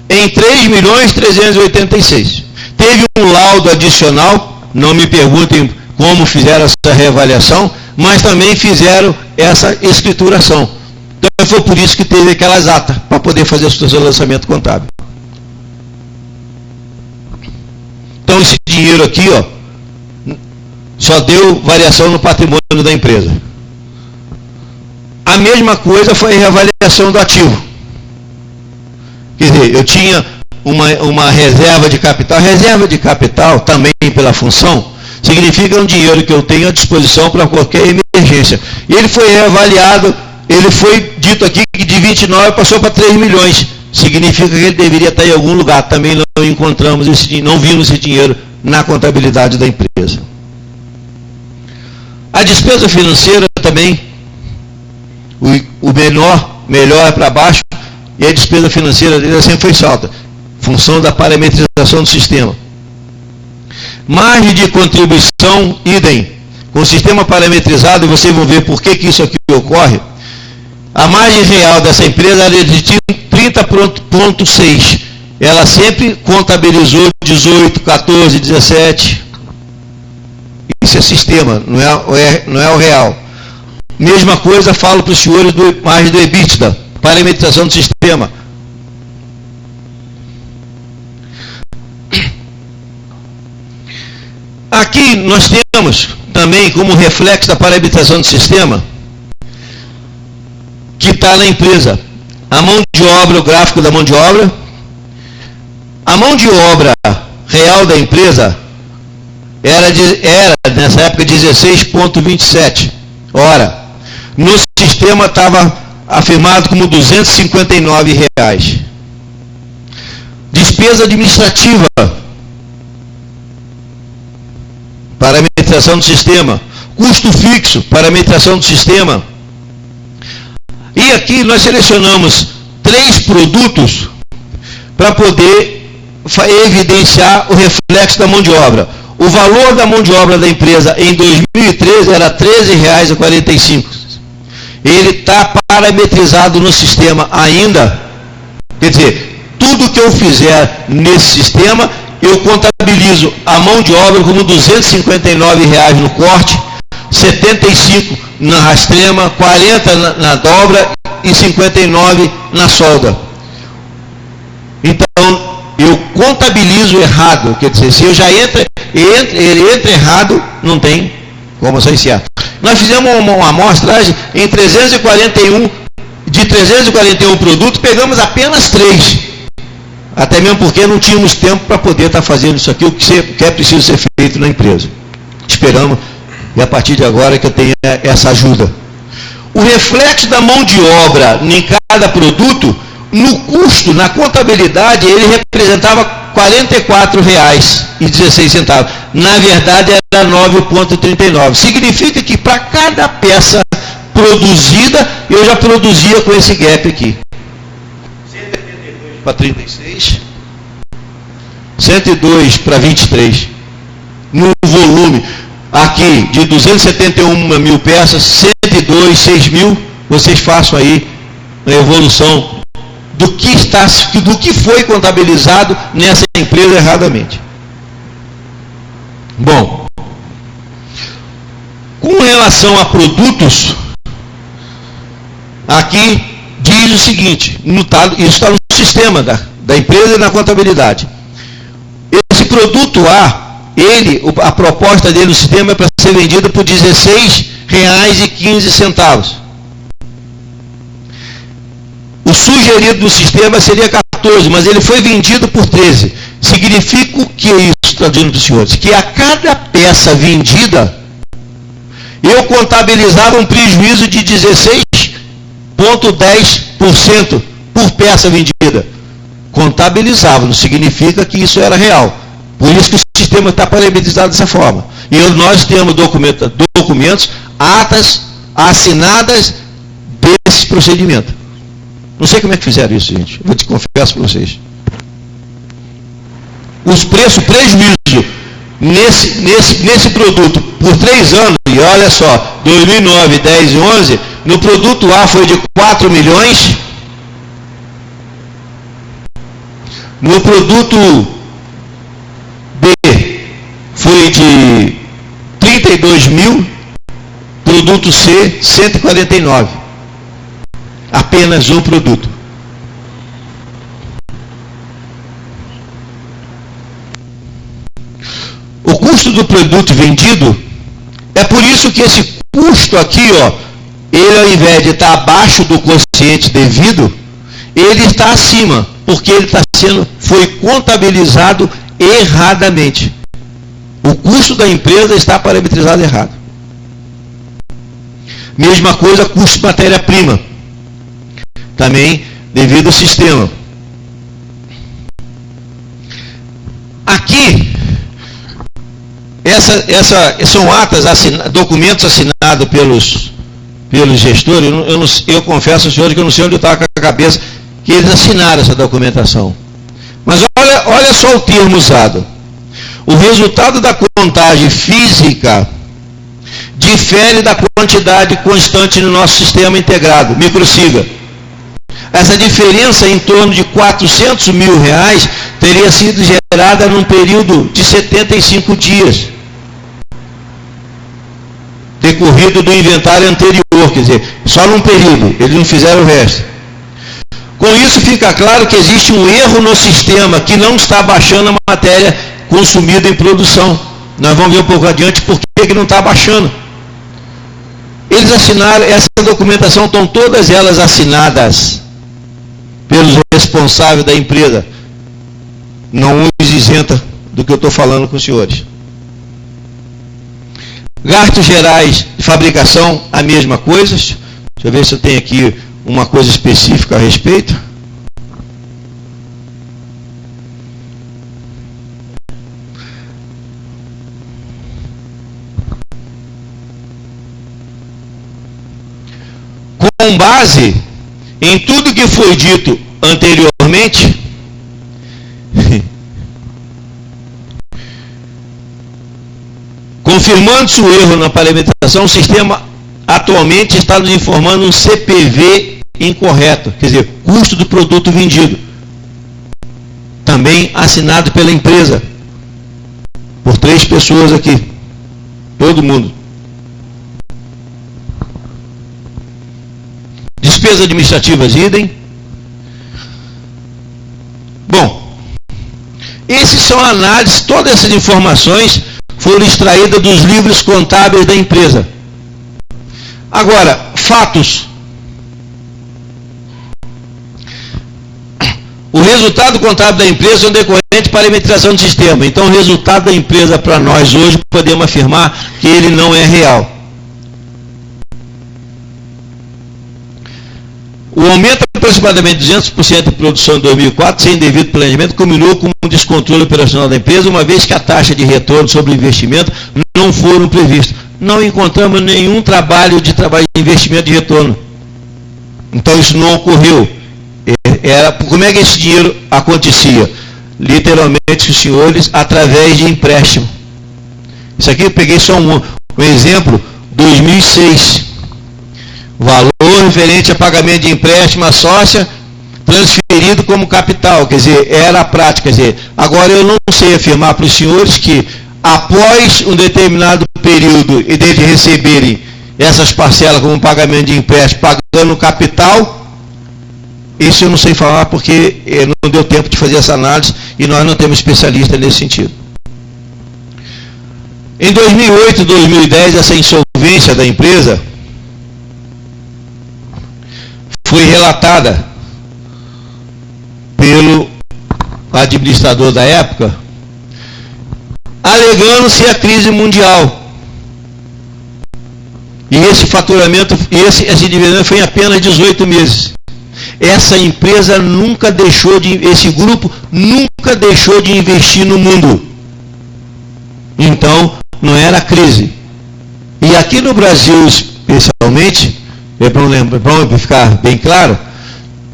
[SPEAKER 2] em 3.386.000. Teve um laudo adicional, não me perguntem como fizeram essa reavaliação, mas também fizeram essa escrituração. Então foi por isso que teve aquelas atas, para poder fazer o seu lançamento contábil. Então esse dinheiro aqui, ó, só deu variação no patrimônio da empresa. A mesma coisa foi a reavaliação do ativo. Quer dizer, eu tinha uma reserva de capital. Reserva de capital, também pela função, significa um dinheiro que eu tenho à disposição para qualquer emergência. E ele foi reavaliado, ele foi dito aqui que de 29 passou para 3 milhões. Significa que ele deveria estar em algum lugar. Também não encontramos não vimos esse dinheiro na contabilidade da empresa. A despesa financeira também, o melhor é para baixo, e a despesa financeira dele sempre foi alta, função da parametrização do sistema. Margem de contribuição, idem. Com o sistema parametrizado, vocês vão ver por que isso aqui ocorre. A margem real dessa empresa era de 30,6. Ela sempre contabilizou 18, 14, 17. Isso é sistema, não é o real. Mesma coisa falo para os senhores do margem do EBITDA, parametrização do sistema. Aqui nós temos também como reflexo da parametrização do sistema, que está na empresa, a mão de obra, o gráfico da mão de obra. A mão de obra real da empresa era nessa época 16,27 hora. No sistema estava afirmado como R$259. Despesa administrativa, parametrização do sistema. Custo fixo, parametrização do sistema. E aqui nós selecionamos 3 produtos para poder evidenciar o reflexo da mão de obra. O valor da mão de obra da empresa em 2013 era R$13,45. Ele está parametrizado no sistema ainda. Quer dizer, tudo que eu fizer nesse sistema, eu contabilizo a mão de obra como R$259 no corte, 75 na rastrema, 40 na dobra e 59 na solda. Então, eu contabilizo errado. Quer dizer, se eu já ele entra errado, não tem como sair certo. Nós fizemos uma amostragem em 341, de 341 produtos, pegamos apenas 3. Até mesmo porque não tínhamos tempo para poder estar fazendo isso aqui, o que é preciso ser feito na empresa. Esperamos, e a partir de agora que eu tenha essa ajuda. O reflexo da mão de obra em cada produto, no custo, na contabilidade, ele representava R$44,16. Na verdade, era 9,39. Significa que para cada peça produzida, eu já produzia com esse gap aqui. 182 para 36. 102 para 23. No volume, aqui, de 271 mil peças, 102, 6 mil, vocês façam aí a evolução do que foi contabilizado nessa empresa erradamente. Bom, com relação a produtos, aqui diz o seguinte, isso está no sistema da empresa e na contabilidade. Esse produto A, a proposta dele no sistema é para ser vendido por R$16,15. O sugerido do sistema seria 14, mas ele foi vendido por 13. Significa o que isso, está dizendo para os senhores? Que a cada peça vendida, eu contabilizava um prejuízo de 16,10% por peça vendida. Contabilizava, não significa que isso era real. Por isso que o sistema está parametrizado dessa forma. E nós temos documentos, atas assinadas desse procedimento. Não sei como é que fizeram isso, gente. Vou te confessar para vocês. Os preços, prejuízo nesse produto por 3 anos, e olha só, 2009, 10 e 11, no produto A foi de 4 milhões, no produto B foi de 32 mil, produto C, 149. Apenas um produto. O custo do produto vendido, é por isso que esse custo aqui, ó, ele ao invés de estar abaixo do quociente devido, ele está acima, porque ele foi contabilizado erradamente. O custo da empresa está parametrizado errado. Mesma coisa, custo de matéria-prima. Também devido ao sistema. Aqui, são atas, documentos assinados pelos gestores. Eu confesso aos senhores que eu não sei onde está a cabeça que eles assinaram essa documentação. Mas olha só o termo usado. O resultado da contagem física difere da quantidade constante no nosso sistema integrado, microsiga. Essa diferença em torno de 400 mil reais teria sido gerada num período de 75 dias, decorrido do inventário anterior, quer dizer, só num período, eles não fizeram o resto. Com isso fica claro que existe um erro no sistema que não está baixando a matéria consumida em produção. Nós vamos ver um pouco adiante por que não está baixando. Eles assinaram, essa documentação, estão todas elas assinadas pelos responsáveis da empresa. Não os isenta do que eu estou falando com os senhores. Gastos gerais de fabricação, a mesma coisa. Deixa eu ver se eu tenho aqui uma coisa específica a respeito. Com base em tudo que foi dito anteriormente, confirmando-se o erro na parametrização, o sistema atualmente está nos informando um CPV incorreto, quer dizer, custo do produto vendido, também assinado pela empresa, por 3 pessoas aqui, todo mundo. Despesas administrativas, idem. Bom, esses são análises, todas essas informações foram extraídas dos livros contábeis da empresa. Agora, fatos. O resultado contábil da empresa é um decorrente de parametrização do sistema. Então, o resultado da empresa para nós hoje, podemos afirmar que ele não é real. O aumento de aproximadamente 200% de produção em 2004, sem devido planejamento, culminou com um descontrole operacional da empresa, uma vez que a taxa de retorno sobre o investimento não foram previstas. Não encontramos nenhum trabalho de investimento de retorno. Então isso não ocorreu. Como é que esse dinheiro acontecia? Literalmente, os senhores, através de empréstimo. Isso aqui eu peguei só um exemplo, 2006. Valor referente a pagamento de empréstimo à sócia transferido como capital, quer dizer, era a prática. Quer dizer, agora eu não sei afirmar para os senhores que após um determinado período e deles receberem essas parcelas como pagamento de empréstimo, pagando capital, isso eu não sei falar porque não deu tempo de fazer essa análise e nós não temos especialista nesse sentido. Em 2008 e 2010, essa insolvência da empresa foi relatada pelo administrador da época, alegando-se a crise mundial. E esse faturamento, esse endividamento foi em apenas 18 meses. Essa empresa nunca deixou esse grupo nunca deixou de investir no mundo. Então, não era crise. E aqui no Brasil, especialmente, para ficar bem claro,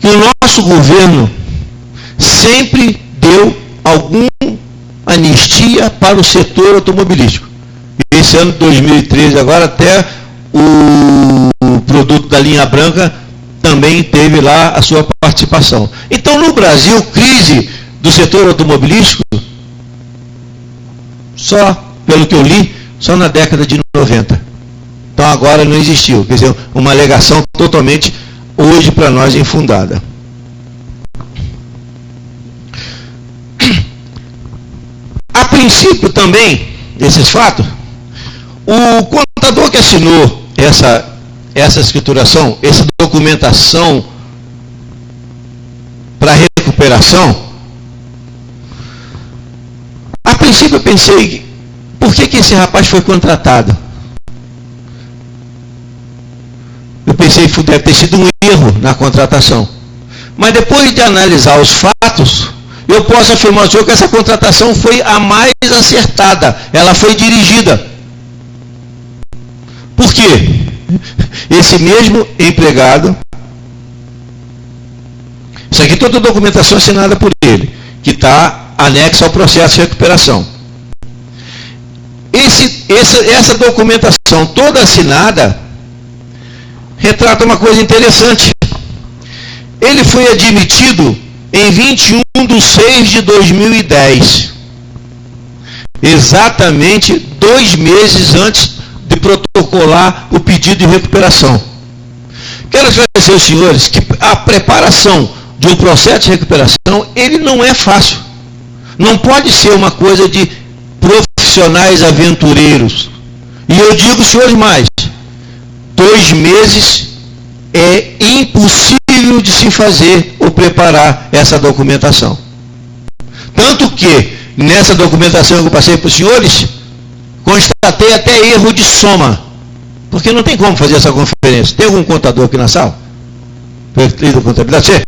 [SPEAKER 2] que o nosso governo sempre deu alguma anistia para o setor automobilístico. Esse ano, 2013, agora até o produto da linha branca também teve lá a sua participação. Então, no Brasil, crise do setor automobilístico, só, pelo que eu li, só na década de 90. Então, agora não existiu. Quer dizer, uma alegação totalmente, hoje, para nós, infundada. A princípio, também, desses fatos, o contador que assinou essa escrituração, essa documentação para recuperação, a princípio eu pensei, por que esse rapaz foi contratado? Eu pensei que deve ter sido um erro na contratação. Mas depois de analisar os fatos, eu posso afirmar ao senhor que essa contratação foi a mais acertada, ela foi dirigida. Por quê? Esse mesmo empregado, isso aqui toda a documentação assinada por ele, que está anexa ao processo de recuperação. Essa documentação toda assinada retrata uma coisa interessante. Ele foi admitido em 21/6/2010, exatamente 2 meses antes de protocolar o pedido de recuperação. Quero esclarecer aos senhores que a preparação de um processo de recuperação, ele não é fácil. Não pode ser uma coisa de profissionais aventureiros. E eu digo, senhores, mais, 2 meses é impossível de se fazer ou preparar essa documentação. Tanto que, nessa documentação que eu passei para os senhores, constatei até erro de soma, porque não tem como fazer essa conferência. Tem algum contador aqui na sala? Perfeito, contabilidade?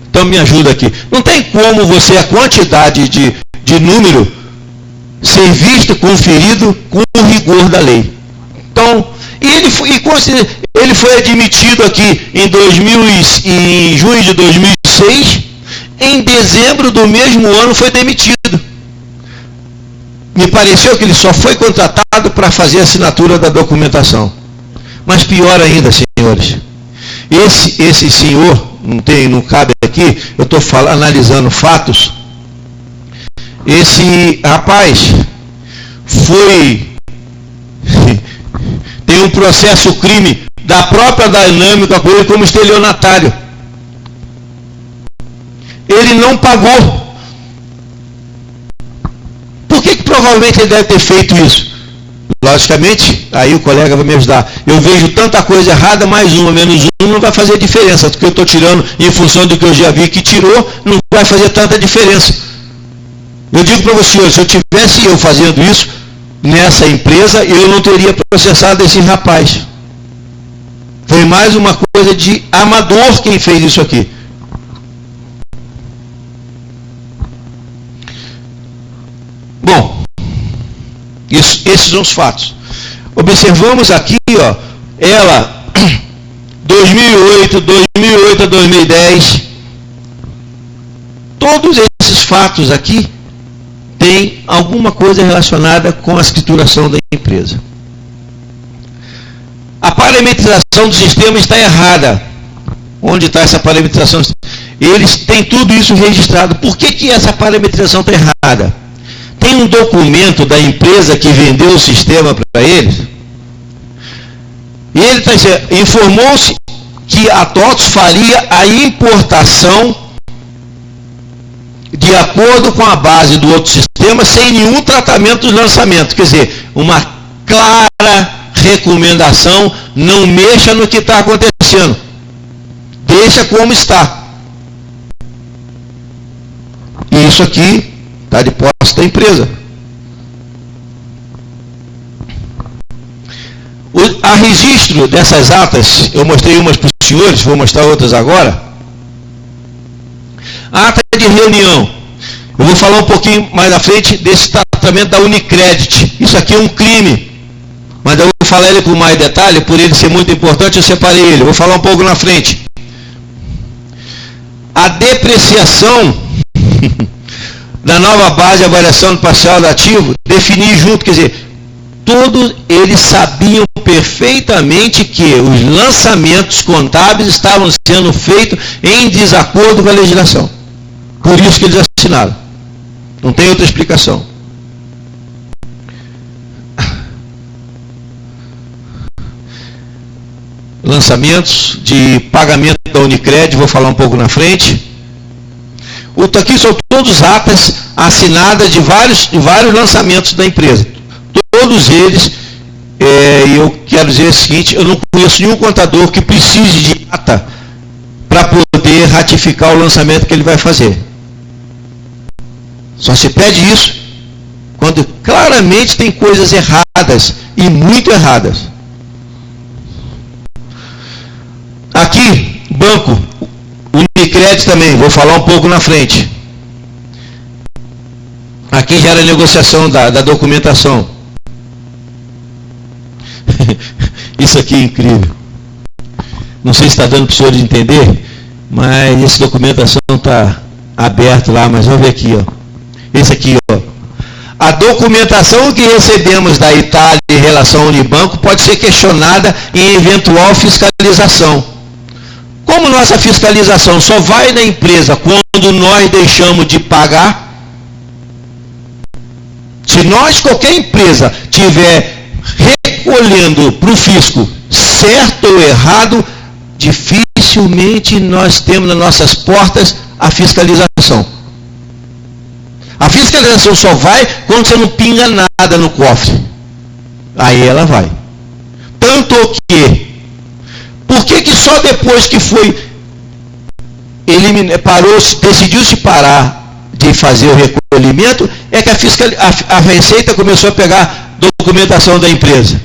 [SPEAKER 2] Então me ajuda aqui. Não tem como você, a quantidade de número, ser visto, conferido com o rigor da lei. Então, ele foi admitido aqui em junho de 2006, em dezembro do mesmo ano foi demitido. Me pareceu que ele só foi contratado para fazer a assinatura da documentação. Mas pior ainda, senhores, esse senhor, não cabe aqui, eu estou analisando fatos, esse rapaz tem um processo crime da própria Dinâmica com ele como estelionatário. Ele não pagou. Por que provavelmente ele deve ter feito isso? Logicamente, aí o colega vai me ajudar. Eu vejo tanta coisa errada, mais uma, menos um, não vai fazer diferença. Porque eu estou tirando em função do que eu já vi que tirou, não vai fazer tanta diferença. Eu digo para vocês, se eu tivesse eu fazendo isso nessa empresa, eu não teria processado esse rapaz. Foi mais uma coisa de amador quem fez isso aqui. Bom, esses são os fatos. Observamos aqui, ó, ela, 2008 a 2010, todos esses fatos aqui têm alguma coisa relacionada com a escrituração da empresa. A parametrização do sistema está errada. Onde está essa parametrização? Eles têm tudo isso registrado. Por que essa parametrização está errada? Tem um documento da empresa que vendeu o sistema para eles. E ele está dizendo, informou-se que a TOTOS faria a importação de acordo com a base do outro sistema, sem nenhum tratamento de lançamento. Quer dizer, uma clara recomendação, não mexa no que está acontecendo. Deixa como está. E isso aqui está de posse da empresa. A registro dessas atas, eu mostrei umas para os senhores, vou mostrar outras agora. A ata de reunião. Eu vou falar um pouquinho mais à frente desse tratamento da Unicredit. Isso aqui é um crime. Mas eu vou falar ele com mais detalhe, por ele ser muito importante, eu separei ele. Vou falar um pouco na frente. A depreciação da nova base de avaliação do parcial do ativo, definir junto, quer dizer, todos eles sabiam perfeitamente que os lançamentos contábeis estavam sendo feitos em desacordo com a legislação. Por isso que eles assinaram. Não tem outra explicação. Lançamentos de pagamento da Unicred, vou falar um pouco na frente. Aqui são todos atas assinadas de vários lançamentos da empresa. Todos eles, eu quero dizer o seguinte, eu não conheço nenhum contador que precise de ata para poder ratificar o lançamento que ele vai fazer. Só se pede isso quando claramente tem coisas erradas, e muito erradas. Aqui, banco, Unicred também, vou falar um pouco na frente. Aqui já era a negociação da documentação. Isso aqui é incrível. Não sei se está dando para os senhores entender, mas essa documentação está aberta lá, mas vamos ver aqui, ó. Esse aqui, ó. A documentação que recebemos da Itália em relação ao Unibanco pode ser questionada em eventual fiscalização. Como nossa fiscalização só vai na empresa quando nós deixamos de pagar, se nós, qualquer empresa, tiver recolhendo para o fisco, certo ou errado, dificilmente nós temos nas nossas portas a fiscalização. A fiscalização só vai quando você não pinga nada no cofre. Aí ela vai. Tanto que, por que só depois que foi decidiu-se parar de fazer o recolhimento, é que a Receita começou a pegar documentação da empresa?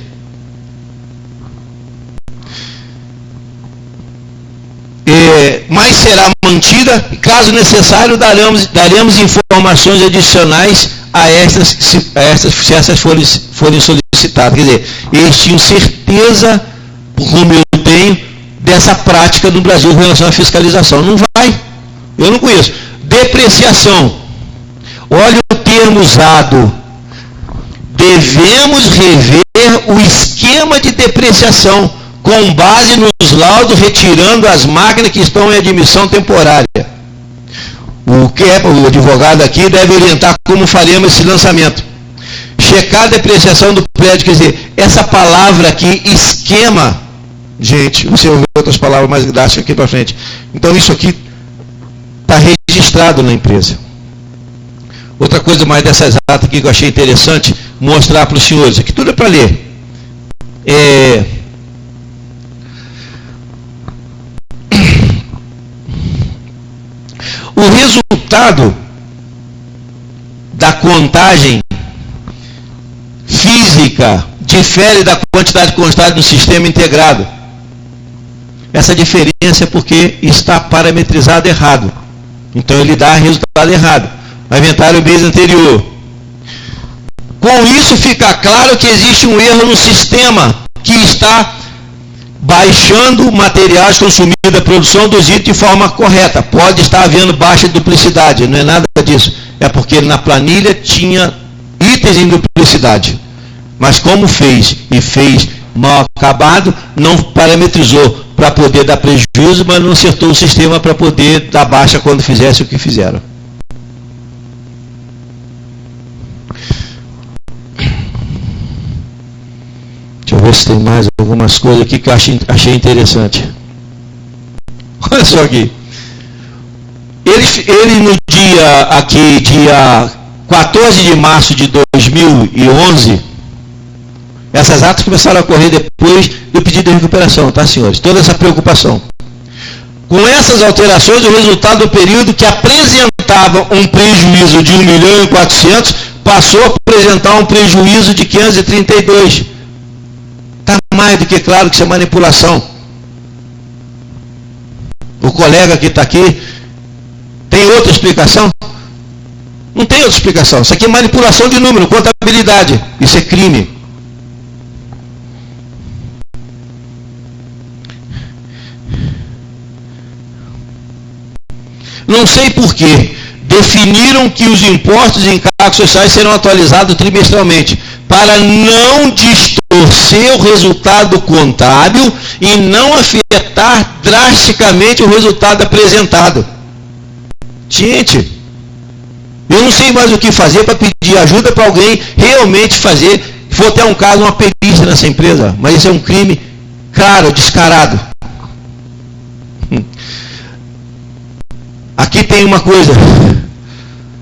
[SPEAKER 2] Mas será mantida, e caso necessário, daremos informações adicionais a estas se essas forem solicitadas. Quer dizer, eles tinham certeza, como eu tenho, dessa prática no Brasil em relação à fiscalização. Não vai, eu não conheço. Depreciação, olha o termo usado, devemos rever o esquema de depreciação, com base nos laudos, retirando as máquinas que estão em admissão temporária. O advogado aqui deve orientar como faremos esse lançamento. Checar a depreciação do prédio, quer dizer, essa palavra aqui, esquema, gente, você vai ver outras palavras mais didáticas aqui para frente. Então isso aqui está registrado na empresa. Outra coisa mais dessas atas aqui que eu achei interessante mostrar para os senhores, aqui tudo é para ler. O resultado da contagem física difere da quantidade constada no sistema integrado. Essa diferença é porque está parametrizado errado. Então ele dá resultado errado. O inventário mês anterior. Com isso fica claro que existe um erro no sistema que está baixando materiais consumidos da produção dos itens de forma correta. Pode estar havendo baixa duplicidade, não é nada disso. É porque na planilha tinha itens em duplicidade. Mas como fez mal acabado, não parametrizou para poder dar prejuízo, mas não acertou o sistema para poder dar baixa quando fizesse o que fizeram. Deixa eu ver se tem mais algumas coisas aqui que eu achei interessante. Olha só aqui. Ele no dia 14 de março de 2011, essas atas começaram a ocorrer depois do pedido de recuperação, tá, senhores? Toda essa preocupação. Com essas alterações, o resultado do período que apresentava um prejuízo de 1.400.000 passou a apresentar um prejuízo de 532. Está mais do que claro que isso é manipulação. O colega que está aqui, tem outra explicação? Não tem outra explicação. Isso aqui é manipulação de número, contabilidade. Isso é crime. Não sei por que definiram que os impostos e encargos sociais serão atualizados trimestralmente. para não distorcer o resultado contábil e não afetar drasticamente o resultado apresentado. Gente, eu não sei mais o que fazer para pedir ajuda para alguém realmente fazer, se for até um caso, uma perícia nessa empresa, mas isso é um crime claro, descarado. Aqui tem uma coisa,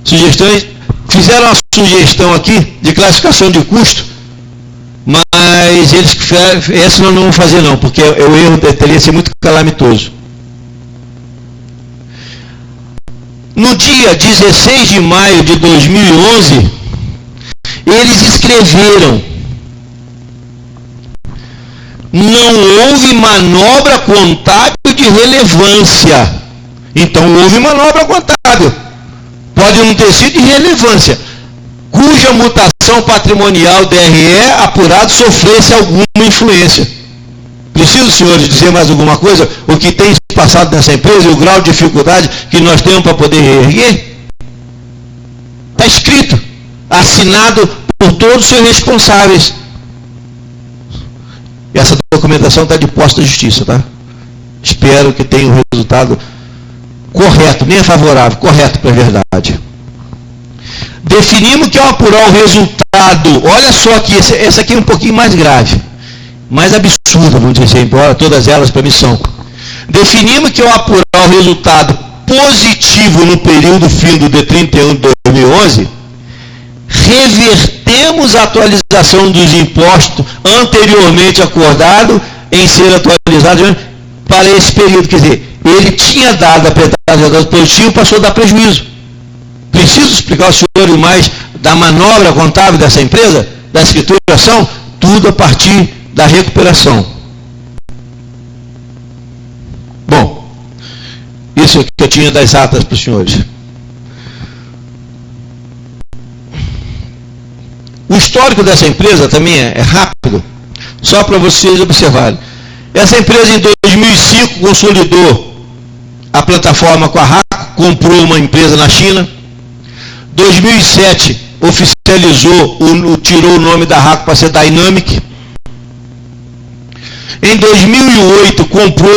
[SPEAKER 2] sugestões, fizeram uma sugestão aqui de classificação de custo, mas eles, essa não vão fazer não, porque o erro teria ser muito calamitoso. No dia 16 de maio de 2011, eles escreveram: não houve manobra contábil de relevância. Então houve manobra contábil. Pode não ter sido de relevância, cuja mutação patrimonial DRE apurado sofresse alguma influência. Preciso, senhores, dizer mais alguma coisa? O que tem passado nessa empresa e o grau de dificuldade que nós temos para poder reerguer? Está escrito, assinado por todos os seus responsáveis. E essa documentação está de posse da justiça, tá? Espero que tenha um resultado correto, nem é favorável, correto para a verdade. Definimos que ao apurar o resultado, olha só aqui, essa aqui é um pouquinho mais grave, mais absurda, vamos dizer, embora todas elas para mim são. Definimos que ao apurar o resultado positivo no período fim do D31 de 2011, revertemos a atualização dos impostos anteriormente acordado em ser atualizado para esse período. Quer dizer, ele tinha dado a pretensão positivo, passou a dar prejuízo. Preciso explicar aos senhores mais da manobra contábil dessa empresa, da escrituração, tudo a partir da recuperação. Bom, isso que eu tinha das atas para os senhores. O histórico dessa empresa também é rápido, só para vocês observarem. Essa empresa em 2005 consolidou a plataforma com a RACO, comprou uma empresa na China. 2007 oficializou, tirou o nome da RACO para ser Dynamic. Em 2008 comprou,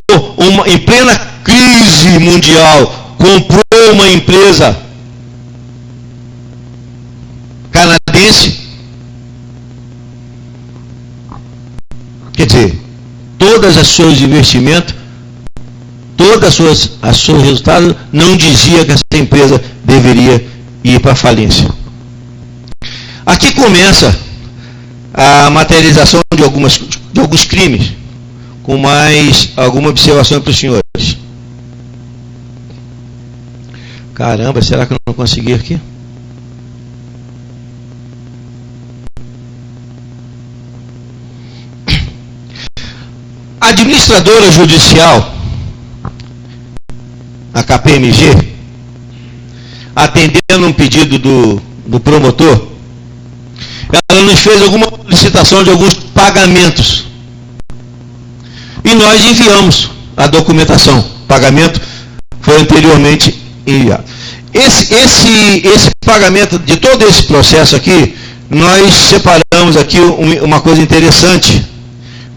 [SPEAKER 2] em plena crise mundial, comprou uma empresa canadense. Quer dizer, todas as seus investimentos, todos os seus resultados não dizia que essa empresa deveria ir para a falência. Aqui começa a materialização de alguns crimes, com mais alguma observação para os senhores. Caramba, será que eu não consegui aqui? A administradora judicial, a KPMG, atendendo um pedido do promotor, ela nos fez alguma solicitação de alguns pagamentos. E nós enviamos a documentação. O pagamento foi anteriormente enviado. Esse pagamento, de todo esse processo aqui, nós separamos aqui uma coisa interessante,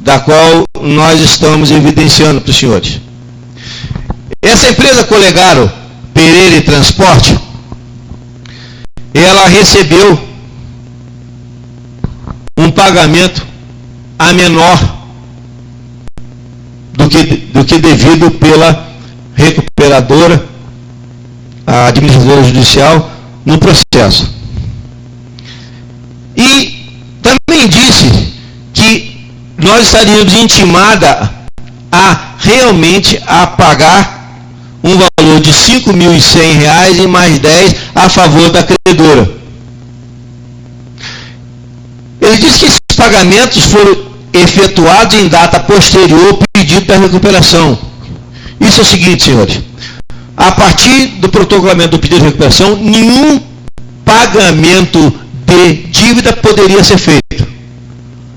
[SPEAKER 2] da qual nós estamos evidenciando para os senhores. Essa empresa Colegaro Pereira e Transporte, ela recebeu um pagamento a menor do que devido pela recuperadora, a administradora judicial, no processo. E também disse que nós estaríamos intimada a realmente a pagar um valor de R$ 5.100 e mais 10 a favor da credora. Ele disse que esses pagamentos foram efetuados em data posterior ao pedido da recuperação. Isso é o seguinte, senhores. A partir do protocolamento do pedido de recuperação, nenhum pagamento de dívida poderia ser feito.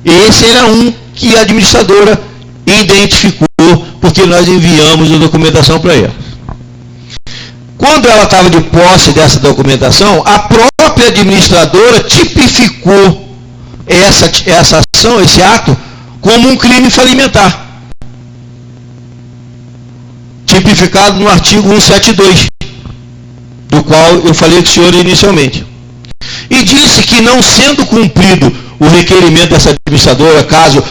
[SPEAKER 2] Esse era um que a administradora identificou, porque nós enviamos a documentação para ela. Quando ela estava de posse dessa documentação, a própria administradora tipificou essa ação, esse ato, como um crime falimentar, tipificado no artigo 172, do qual eu falei com o senhor inicialmente. E disse que, não sendo cumprido o requerimento dessa administradora, caso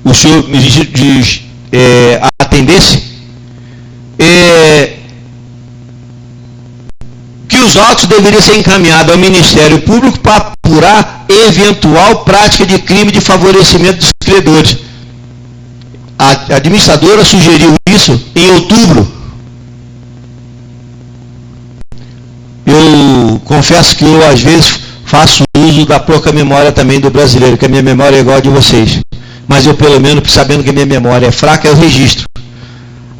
[SPEAKER 2] o senhor atendesse, que os autos deveriam ser encaminhados ao Ministério Público para apurar eventual prática de crime de favorecimento dos credores. A administradora sugeriu isso em outubro. Eu confesso que eu, às vezes, faço uso da pouca memória também do brasileiro, que a minha memória é igual a de vocês. Mas eu, pelo menos, sabendo que a minha memória é fraca, eu registro.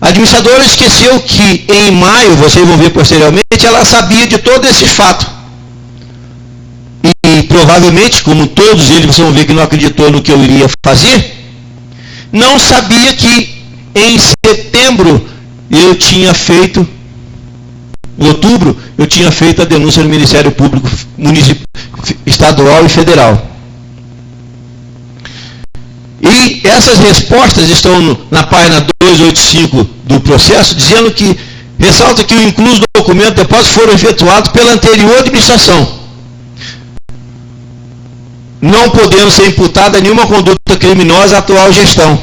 [SPEAKER 2] A administradora esqueceu que, em maio, vocês vão ver posteriormente, ela sabia de todo esse fato. E provavelmente, como todos eles, vocês vão ver que não acreditou no que eu iria fazer, não sabia que em setembro eu tinha feito, em outubro, eu tinha feito a denúncia no Ministério Público Estadual e Federal. E essas respostas estão na página 285 do processo, dizendo que, ressalta que o incluso do documento de depósito foram efetuados pela anterior administração, não podendo ser imputada nenhuma conduta criminosa à atual gestão.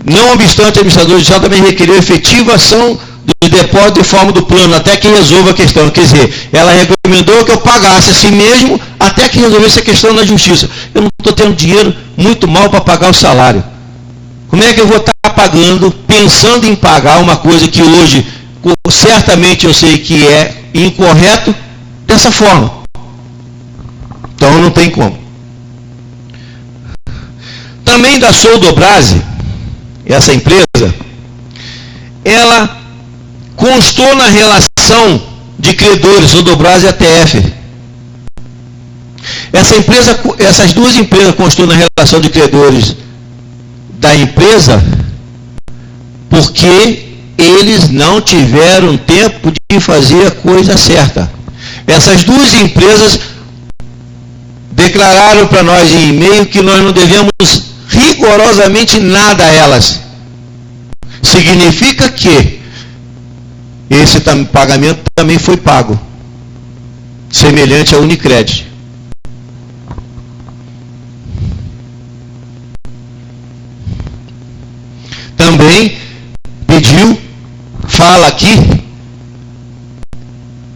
[SPEAKER 2] Não obstante, a administradora judicial também requeriu efetiva ação do depósito de forma do plano, até que resolva a questão. Quer dizer, ela recomendou que eu pagasse a si mesmo, até que resolvesse a questão na justiça. Eu não estou tendo dinheiro muito mal para pagar o salário. Como é que eu vou estar pagando, pensando em pagar uma coisa que hoje, certamente eu sei que é incorreto, dessa forma? Então não tem como. Também da Soldobrase, essa empresa, ela constou na relação de credores, Soldobrase e ATF. Essas duas empresas constou na relação de credores da empresa porque eles não tiveram tempo de fazer a coisa certa. Essas duas empresas declararam para nós em e-mail que nós não devemos rigorosamente nada a elas. Significa que esse pagamento também foi pago, semelhante à Unicred. Também pediu, fala aqui,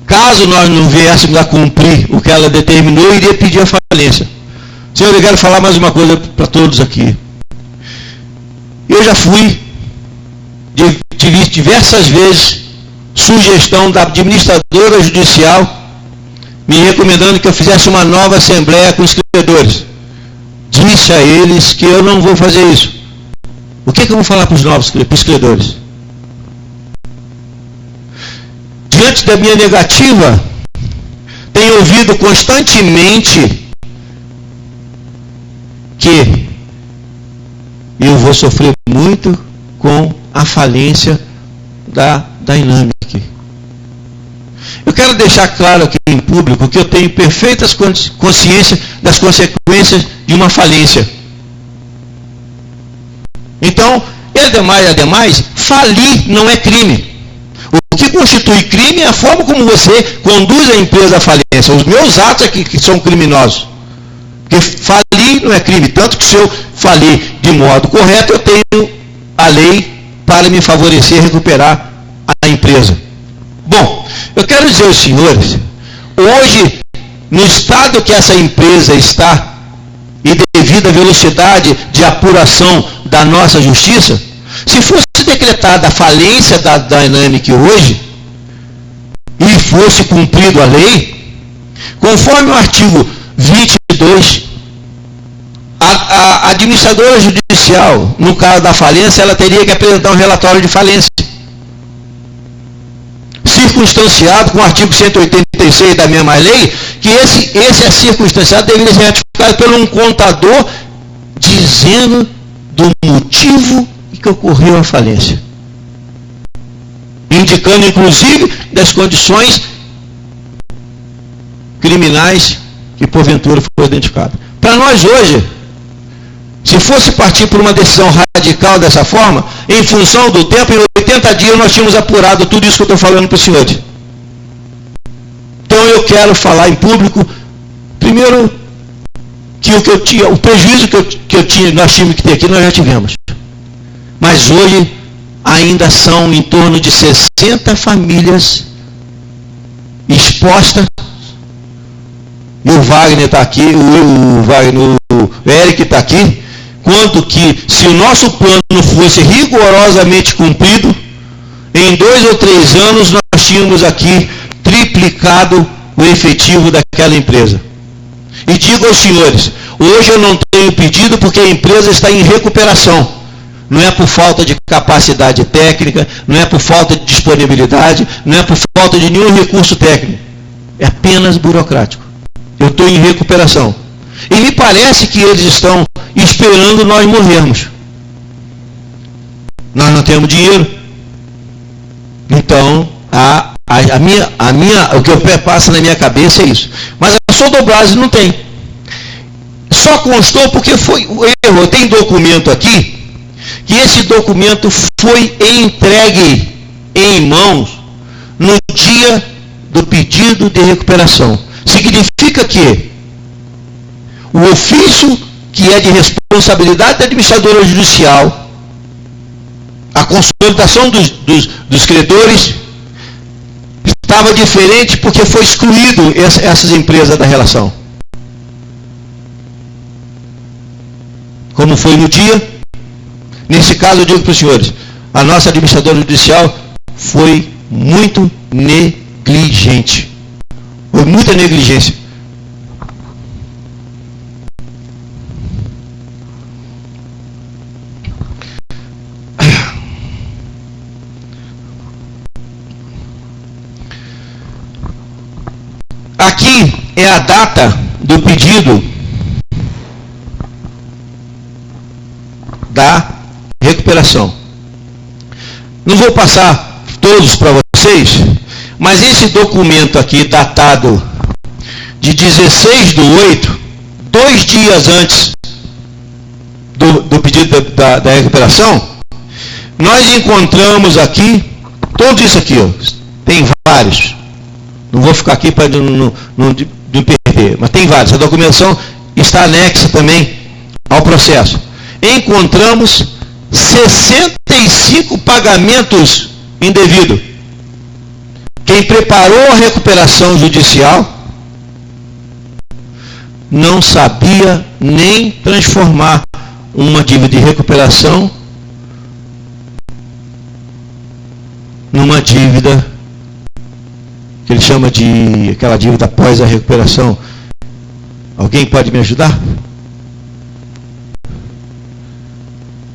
[SPEAKER 2] caso nós não viéssemos a cumprir o que ela determinou, iria pedir a falência. Senhor, eu quero falar mais uma coisa para todos aqui. Eu já tive diversas vezes sugestão da administradora judicial me recomendando que eu fizesse uma nova assembleia com os credores. Disse a eles que eu não vou fazer isso. O que eu vou falar para os credores? Diante da minha negativa, tenho ouvido constantemente que eu vou sofrer muito com a falência da Dynamic. Eu quero deixar claro aqui em público que eu tenho perfeita consciência das consequências de uma falência. Então, ademais, falir não é crime. O que constitui crime é a forma como você conduz a empresa à falência. Os meus atos é que são criminosos. Porque falir não é crime. Tanto que se eu falir de modo correto, eu tenho a lei para me favorecer e recuperar a empresa. Bom, eu quero dizer aos senhores, hoje, no estado que essa empresa está, e devido à velocidade de apuração da nossa justiça, se fosse decretada a falência da Dynamic hoje, e fosse cumprido a lei, conforme o artigo 22, a administradora judicial, no caso da falência, ela teria que apresentar um relatório de falência, circunstanciado com o artigo 186 da mesma lei, que esse é circunstanciado deveria ser ratificado por um contador dizendo do motivo que ocorreu a falência, indicando inclusive das condições criminais que porventura foi identificado. Para nós hoje, se fosse partir por uma decisão radical dessa forma, em função do tempo, em 80 dias nós tínhamos apurado tudo isso que eu estou falando para os senhores. Então eu quero falar em público, primeiro, que o prejuízo que eu tinha, nós tínhamos que ter aqui, nós já tivemos. Mas hoje ainda são em torno de 60 famílias expostas. E o Wagner está aqui, o Eric está aqui. Quanto que, se o nosso plano fosse rigorosamente cumprido, em 2 ou 3 anos nós tínhamos aqui triplicado o efetivo daquela empresa. E digo aos senhores, hoje eu não tenho pedido porque a empresa está em recuperação. Não é por falta de capacidade técnica, não é por falta de disponibilidade, não é por falta de nenhum recurso técnico. É apenas burocrático. Eu estou em recuperação. E me parece que eles estão esperando nós morrermos. Nós não temos dinheiro. Então, o que passa na minha cabeça é isso. Mas a Sodobrase não tem. Só constou porque foi o erro. Tem documento aqui, que esse documento foi entregue em mãos no dia do pedido de recuperação. Significa que o ofício que é de responsabilidade da administradora judicial, a consolidação dos credores, estava diferente porque foi excluído essas empresas da relação. Como foi no dia, nesse caso eu digo para os senhores, a nossa administradora judicial foi muito negligente. Foi muita negligência. Aqui é a data do pedido da recuperação. Não vou passar todos para vocês, mas esse documento aqui, datado de 16/8, 2 dias antes do pedido da recuperação, nós encontramos aqui, tudo isso aqui, ó, tem vários. Não vou ficar aqui para não perder, mas tem vários. A documentação está anexa também ao processo. Encontramos 65 pagamentos indevidos. Quem preparou a recuperação judicial não sabia nem transformar uma dívida de recuperação numa dívida que ele chama de aquela dívida após a recuperação. Alguém pode me ajudar?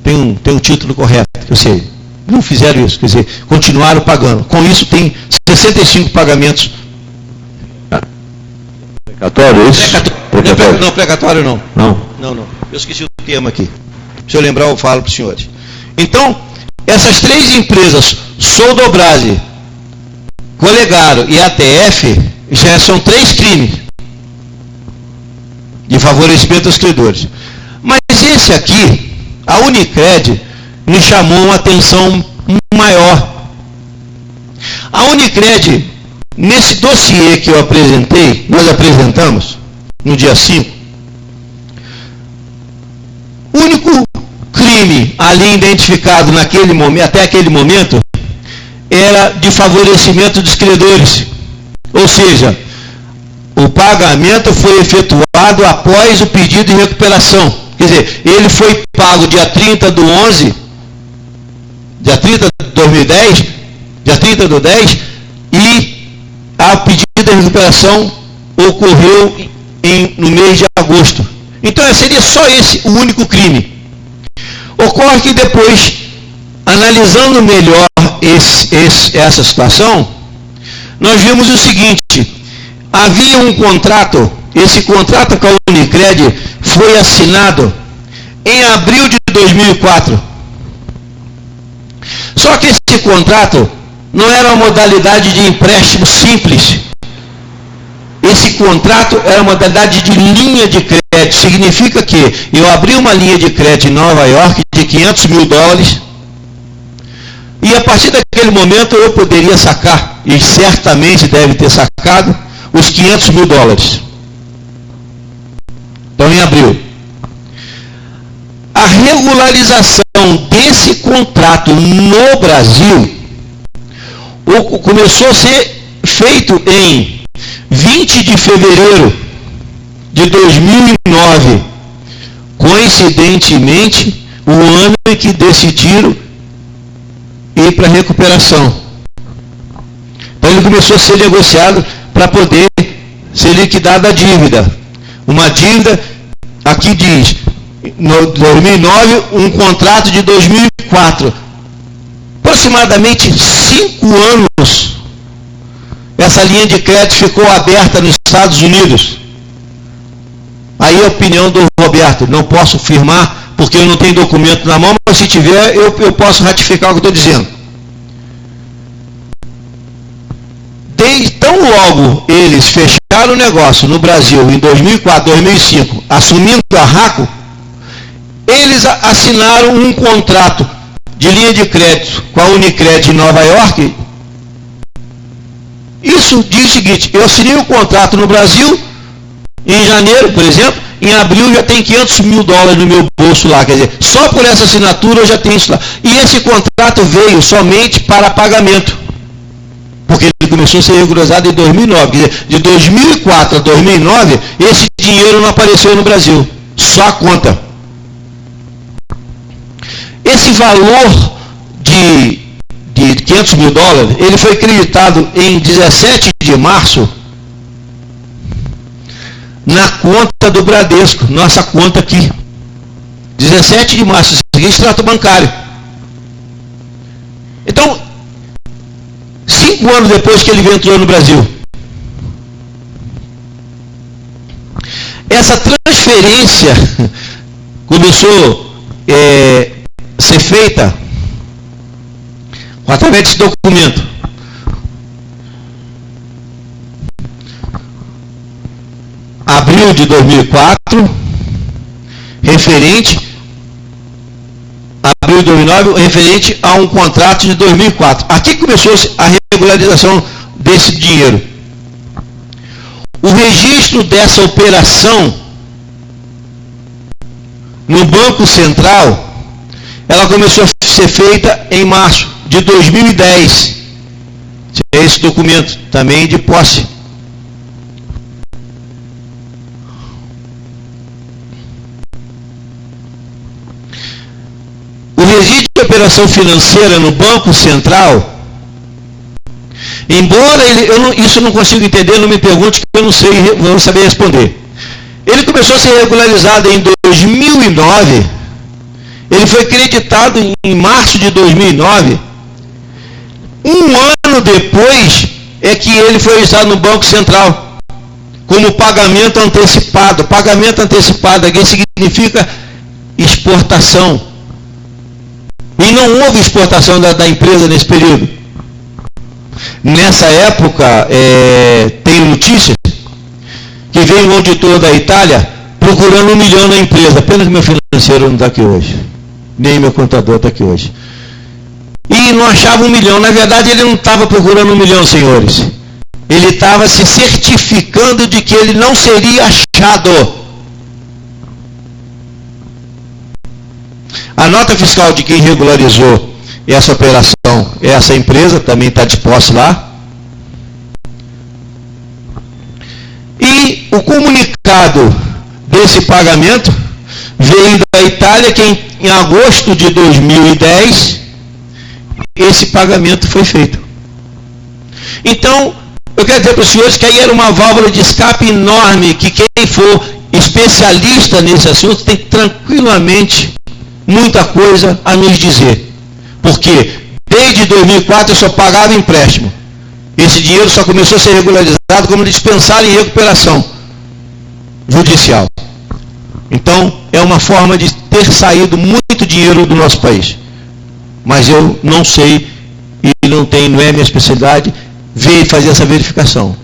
[SPEAKER 2] Tem um título correto, que eu sei. Não fizeram isso, quer dizer, continuaram pagando. Com isso tem 65 pagamentos.
[SPEAKER 1] Precatório, isso?
[SPEAKER 2] Precatório. Não, precatório não.
[SPEAKER 1] Não.
[SPEAKER 2] Eu esqueci o termo aqui. Se eu lembrar, eu falo para os senhores. Então, essas 3 empresas, Sodobrase, Colegaro e ATF, já são 3 crimes de favorecimento aos credores. Mas esse aqui, a Unicred, me chamou uma atenção maior. A Unicred, nesse dossiê que eu apresentei, nós apresentamos no dia 5, o único crime ali identificado naquele momento, até aquele momento, era de favorecimento dos credores. Ou seja, o pagamento foi efetuado após o pedido de recuperação. Quer dizer, ele foi pago dia 30/11, dia 30 de 2010, dia 30 do 10, e a pedido de recuperação ocorreu no mês de agosto. Então seria só esse o único crime. Ocorre que depois, analisando melhor essa situação, nós vimos o seguinte: havia um contrato, esse contrato com a Unicred foi assinado em abril de 2004. Só que esse contrato não era uma modalidade de empréstimo simples. esse contrato era uma modalidade de linha de crédito. Significa que eu abri uma linha de crédito em Nova York de $500 mil, e a partir daquele momento eu poderia sacar, e certamente deve ter sacado, os $500 mil. Então, em abril. A regularização desse contrato no Brasil começou a ser feito em 20 de fevereiro de 2009, coincidentemente, o ano em que decidiram ir para a recuperação. Então ele começou a ser negociado para poder ser liquidada a dívida. Uma dívida, aqui diz, no 2009, um contrato de 2004. Aproximadamente 5 anos, essa linha de crédito ficou aberta nos Estados Unidos. Aí a opinião do Roberto, não posso firmar, porque eu não tenho documento na mão, mas se tiver, eu posso ratificar o que eu estou dizendo. Tão logo eles fecharam o negócio no Brasil, em 2004, 2005, assumindo a RACO, eles assinaram um contrato de linha de crédito com a Unicred em Nova York. Isso diz o seguinte: eu assinei um contrato no Brasil, em janeiro, por exemplo, em abril já tem $500 mil no meu bolso lá, quer dizer, só por essa assinatura eu já tenho isso lá. E esse contrato veio somente para pagamento, porque ele começou a ser regularizado em 2009, quer dizer, de 2004 a 2009, esse dinheiro não apareceu no Brasil, só a conta. Esse valor de $500 mil, ele foi creditado em 17 de março na conta do Bradesco, nossa conta aqui. 17 de março, seguinte extrato bancário. Então, 5 anos depois que ele entrou no Brasil, essa transferência começou a ser feita através desse documento. Abril de 2004, referente, abril de 2009, referente a um contrato de 2004. Aqui começou a regularização desse dinheiro. O registro dessa operação no Banco Central, ela começou a ser feita em março de 2010. Esse documento também de posse. O registro de operação financeira no Banco Central, embora isso eu não consigo entender, não me pergunte, que eu não sei, vou saber responder. Ele começou a ser regularizado em 2009, ele foi creditado em março de 2009, um ano depois é que ele foi registrado no Banco Central, como pagamento antecipado. Pagamento antecipado aqui significa exportação. E não houve exportação da empresa nesse período. Nessa época, tem notícia que veio um auditor da Itália procurando 1 milhão na empresa. Apenas que meu financeiro não está aqui hoje, nem meu contador está aqui hoje. E não achava 1 milhão. Na verdade, ele não estava procurando 1 milhão, senhores. Ele estava se certificando de que ele não seria achado. A nota fiscal de quem regularizou essa operação, essa empresa, também está de posse lá. E o comunicado desse pagamento veio da Itália, que em agosto de 2010, esse pagamento foi feito. Então, eu quero dizer para os senhores que aí era uma válvula de escape enorme, que quem for especialista nesse assunto tem tranquilamente muita coisa a nos dizer. Porque desde 2004 eu só pagava empréstimo. Esse dinheiro só começou a ser regularizado como dispensar em recuperação judicial. Então, é uma forma de ter saído muito dinheiro do nosso país. Mas eu não sei, e não é minha especialidade, fazer essa verificação.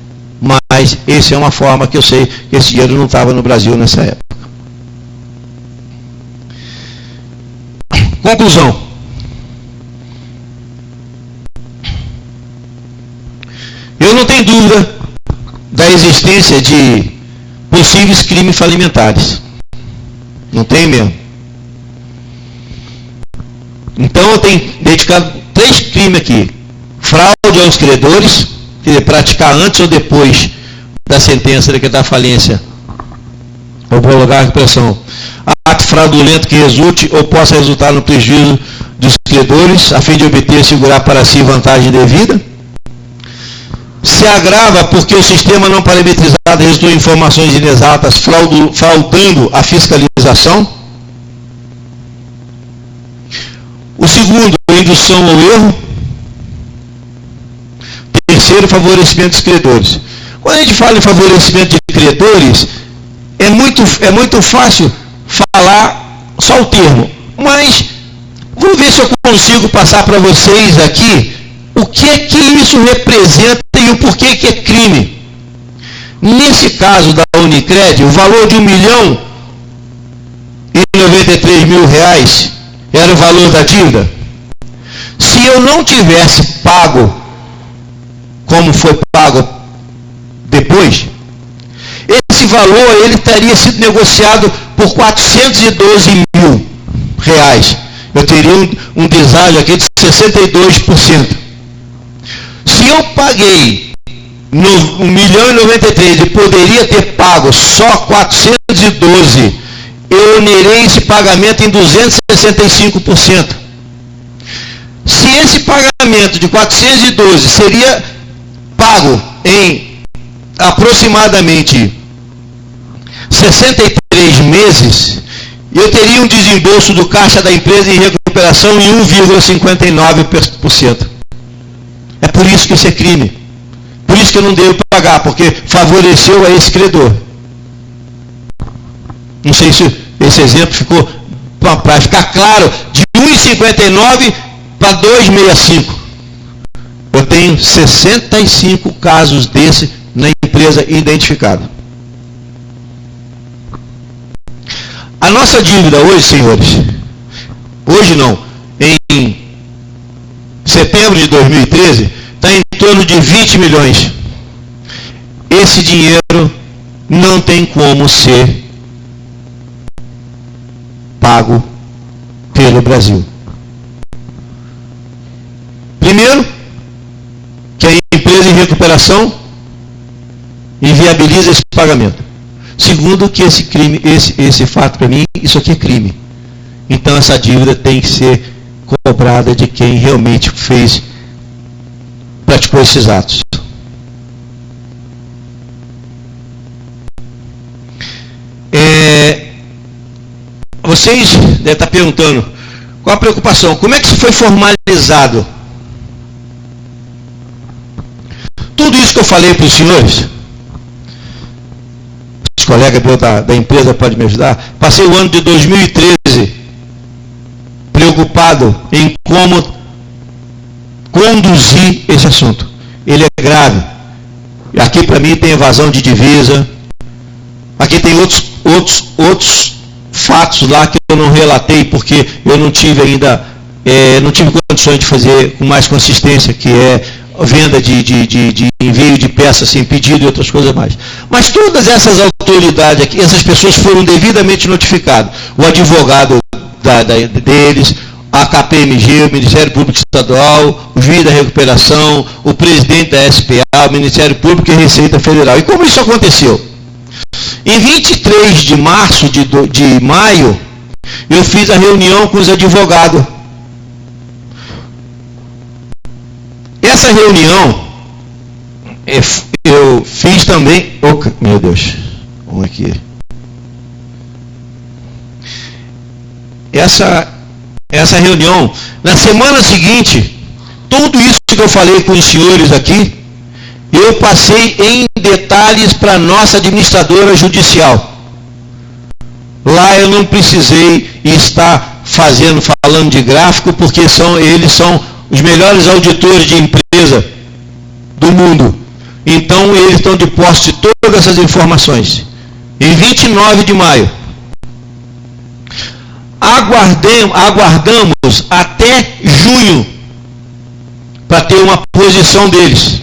[SPEAKER 2] Mas mas essa é uma forma que eu sei que esse dinheiro não estava no Brasil nessa época. Conclusão. Eu não tenho dúvida da existência de possíveis crimes falimentares. Não tenho mesmo. Então eu tenho dedicado 3 crimes aqui. Fraude aos credores, quer dizer, praticar antes ou depois da sentença de decretar falência ou prolongar a recuperação. Ato fraudulento que resulte ou possa resultar no prejuízo dos credores, a fim de obter e segurar para si vantagem devida. Se agrava porque o sistema não parametrizado resultou em informações inexatas, fraudando a fiscalização. O segundo, indução ao erro. Terceiro, favorecimento dos credores. Quando a gente fala em favorecimento de credores, é muito fácil falar só o termo, mas vou ver se eu consigo passar para vocês aqui o que é que isso representa e o porquê que é crime. Nesse caso da Unicred, o valor de R$1.093.000 era o valor da dívida. Se eu não tivesse pago como foi pago depois, esse valor ele teria sido negociado por R$412.000. Eu teria um deságio aqui de 62%. Se eu paguei R$1.093.000 e poderia ter pago só 412, eu onerei esse pagamento em 265%. Se esse pagamento de 412 seria pago em aproximadamente 63 meses, eu teria um desembolso do caixa da empresa em recuperação em 1,59%. É por isso que isso é crime. Por isso que eu não devo pagar, porque favoreceu a esse credor. Não sei se esse exemplo ficou, para ficar claro, de 1,59 para 2,65. Eu tenho 65 casos desse na empresa identificado. A nossa dívida hoje, senhores, hoje não, em setembro de 2013, está em torno de 20 milhões. Esse dinheiro não tem como ser pago pelo Brasil. Primeiro, que a empresa em recuperação inviabiliza esse pagamento. Segundo, que esse crime, esse fato para mim, isso aqui é crime. Então essa dívida tem que ser cobrada de quem realmente praticou esses atos. Vocês devem estar perguntando, qual a preocupação? Como é que isso foi formalizado? Tudo isso que eu falei para os senhores, os colegas da empresa podem me ajudar, passei o ano de 2013 preocupado em como conduzir esse assunto. Ele é grave. Aqui para mim tem evasão de divisa, aqui tem outros fatos lá que eu não relatei porque eu não tive ainda, não tive condições de fazer com mais consistência, que é venda de envio de peças sem pedido e outras coisas mais. Mas todas essas autoridades aqui, essas pessoas foram devidamente notificadas. O advogado deles, a KPMG, o Ministério Público Estadual, o juiz da recuperação, o presidente da SPA, o Ministério Público e a Receita Federal. E como isso aconteceu? Em 23 de março de maio, eu fiz a reunião com os advogados. Essa reunião, eu fiz também... Oh, meu Deus, vamos aqui. Essa reunião, na semana seguinte, tudo isso que eu falei com os senhores aqui, eu passei em detalhes para a nossa administradora judicial. Lá eu não precisei estar falando de gráfico, porque eles são os melhores auditores de empresa do mundo. Então, eles estão de posse de todas essas informações. Em 29 de maio. Aguardamos até junho para ter uma posição deles.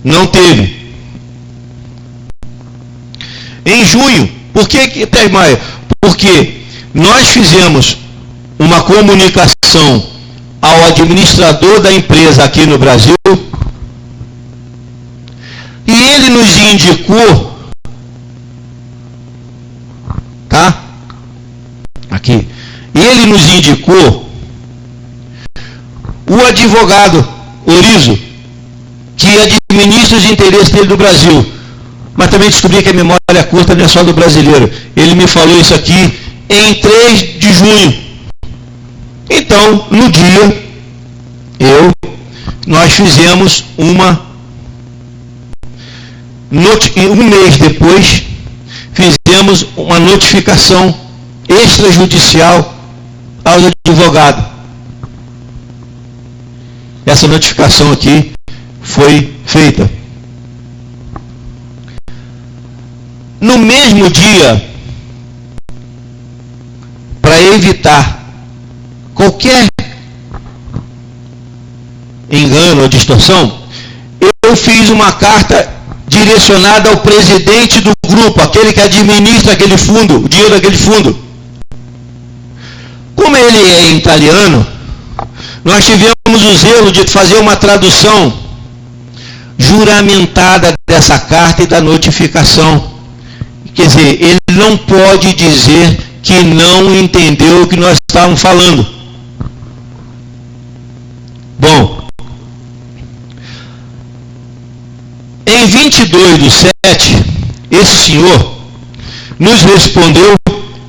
[SPEAKER 2] Não teve. Em junho, por que até maio? Porque nós fizemos uma comunicação ao administrador da empresa aqui no Brasil e ele nos indicou, tá? Aqui. Ele nos indicou o advogado Orizo, que administra os interesses dele do Brasil. Mas também descobri que a memória curta não é só do brasileiro. Ele me falou isso aqui em 3 de junho. Então, no dia, nós fizemos um mês depois, fizemos uma notificação extrajudicial aos advogados. Essa notificação aqui foi feita. No mesmo dia, para evitar qualquer engano ou distorção, eu fiz uma carta direcionada ao presidente do grupo, aquele que administra aquele fundo, o dinheiro daquele fundo. Como ele é italiano, nós tivemos o zelo de fazer uma tradução juramentada dessa carta e da notificação. Quer dizer, ele não pode dizer que não entendeu o que nós estávamos falando. Bom, em 22/7, esse senhor nos respondeu,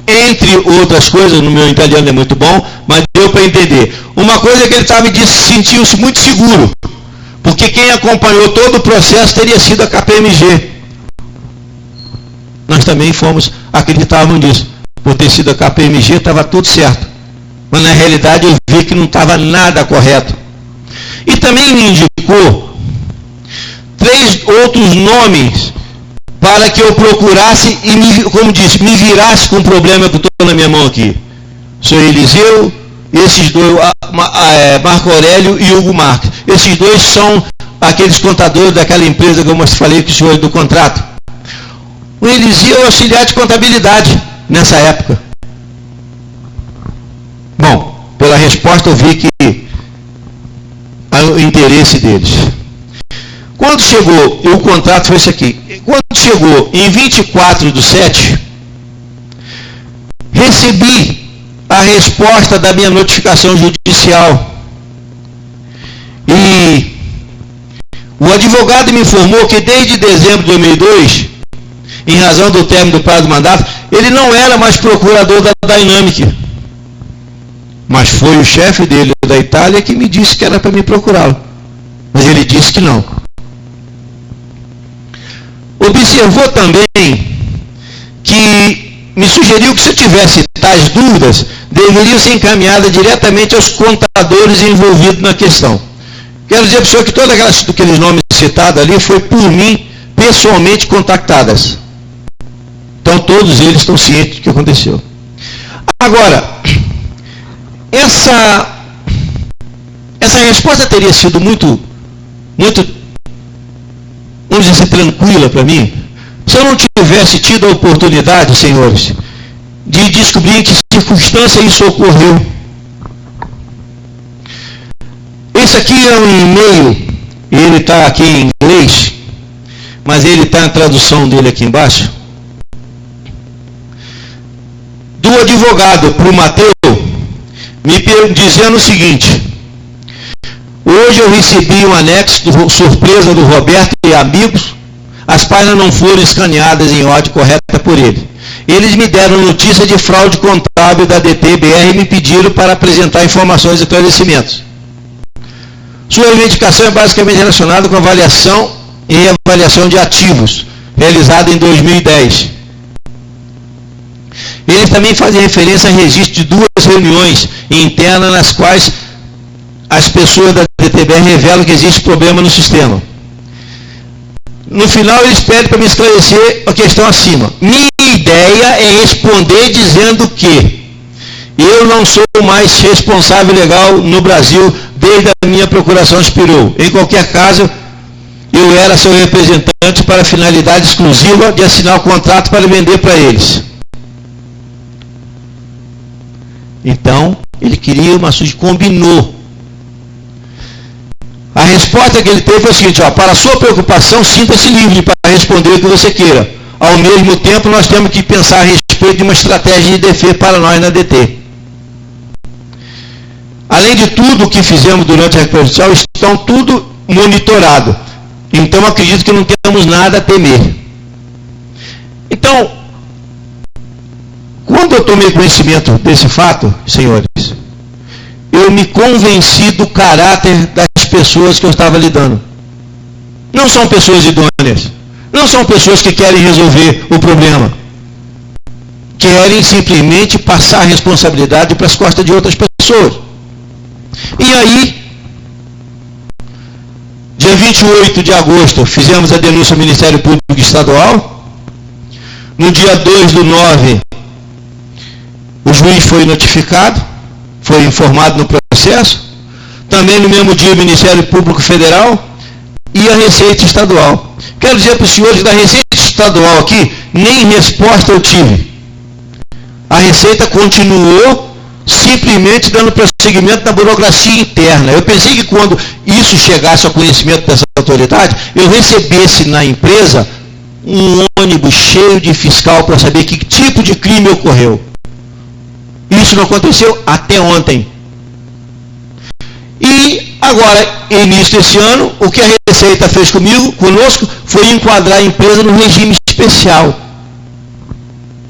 [SPEAKER 2] entre outras coisas, no meu italiano é muito bom, mas deu para entender. Uma coisa que ele estava sentiu-se muito seguro, porque quem acompanhou todo o processo teria sido a KPMG. Nós também acreditávamos nisso. Por ter sido a KPMG, estava tudo certo. Mas na realidade eu vi que não estava nada correto. E também me indicou 3 outros nomes para que eu procurasse e, como disse, me virasse com o problema que eu estou na minha mão aqui. O senhor Eliseu, esses dois, Marco Aurélio e Hugo Marques. Esses dois são aqueles contadores daquela empresa que eu falei que o senhor do contrato. O Eliseu é auxiliar de contabilidade nessa época. Bom, pela resposta eu vi que o interesse deles. Quando chegou, o contrato foi esse aqui. Quando chegou em 24/7, recebi a resposta da minha notificação judicial. E o advogado me informou que desde dezembro de 2002, em razão do término do prazo do mandato, ele não era mais procurador da Dynamic. Mas foi o chefe dele da Itália que me disse que era para me procurá-lo. Mas ele disse que não. Observou também que me sugeriu que se eu tivesse tais dúvidas, deveriam ser encaminhadas diretamente aos contadores envolvidos na questão. Quero dizer para o senhor que todos aqueles nomes citados ali foi por mim pessoalmente contactadas. Então todos eles estão cientes do que aconteceu. Agora, essa resposta teria sido muito, vamos dizer, tranquila para mim, se eu não tivesse tido a oportunidade, senhores, de descobrir em que circunstância isso ocorreu. Esse aqui é um e-mail, ele está aqui em inglês, mas ele está na tradução dele aqui embaixo. Do advogado para o Mateu, me dizendo o seguinte: hoje eu recebi um anexo surpresa do Roberto e amigos, as páginas não foram escaneadas em ordem correta por ele. Eles me deram notícia de fraude contábil da DTBR e me pediram para apresentar informações e esclarecimentos. Sua reivindicação é basicamente relacionada com avaliação e avaliação de ativos, realizada em 2010. Eles também fazem referência a registro de 2 reuniões internas nas quais as pessoas da DTBR revelam que existe problema no sistema. no final eles pedem para me esclarecer a questão acima. Minha ideia é responder dizendo que eu não sou mais responsável legal no Brasil desde a minha procuração expirou. Em qualquer caso, eu era seu representante para a finalidade exclusiva de assinar o contrato para vender para eles. Então, ele queria uma suja, combinou. A resposta que ele teve foi o seguinte, ó, para a sua preocupação, sinta-se livre para responder o que você queira. Ao mesmo tempo, nós temos que pensar a respeito de uma estratégia de defesa para nós na DT. Além de tudo o que fizemos durante a reposição, estão tudo monitorado. Então, acredito que não temos nada a temer. Então, quando eu tomei conhecimento desse fato, senhores, eu me convenci do caráter das pessoas que eu estava lidando. Não são pessoas idôneas. Não são pessoas que querem resolver o problema. Querem simplesmente passar a responsabilidade para as costas de outras pessoas. E aí, dia 28 de agosto, fizemos a denúncia ao Ministério Público Estadual. No dia 2/9, o juiz foi notificado, foi informado no processo. Também no mesmo dia o Ministério Público Federal e a Receita Estadual. Quero dizer para os senhores da Receita Estadual aqui, nem resposta eu tive. A Receita continuou simplesmente dando prosseguimento na burocracia interna. Eu pensei que quando isso chegasse ao conhecimento dessa autoridade, eu recebesse na empresa um ônibus cheio de fiscal para saber que tipo de crime ocorreu. Isso não aconteceu até ontem. E agora, início desse ano, o que a Receita fez conosco, foi enquadrar a empresa no regime especial.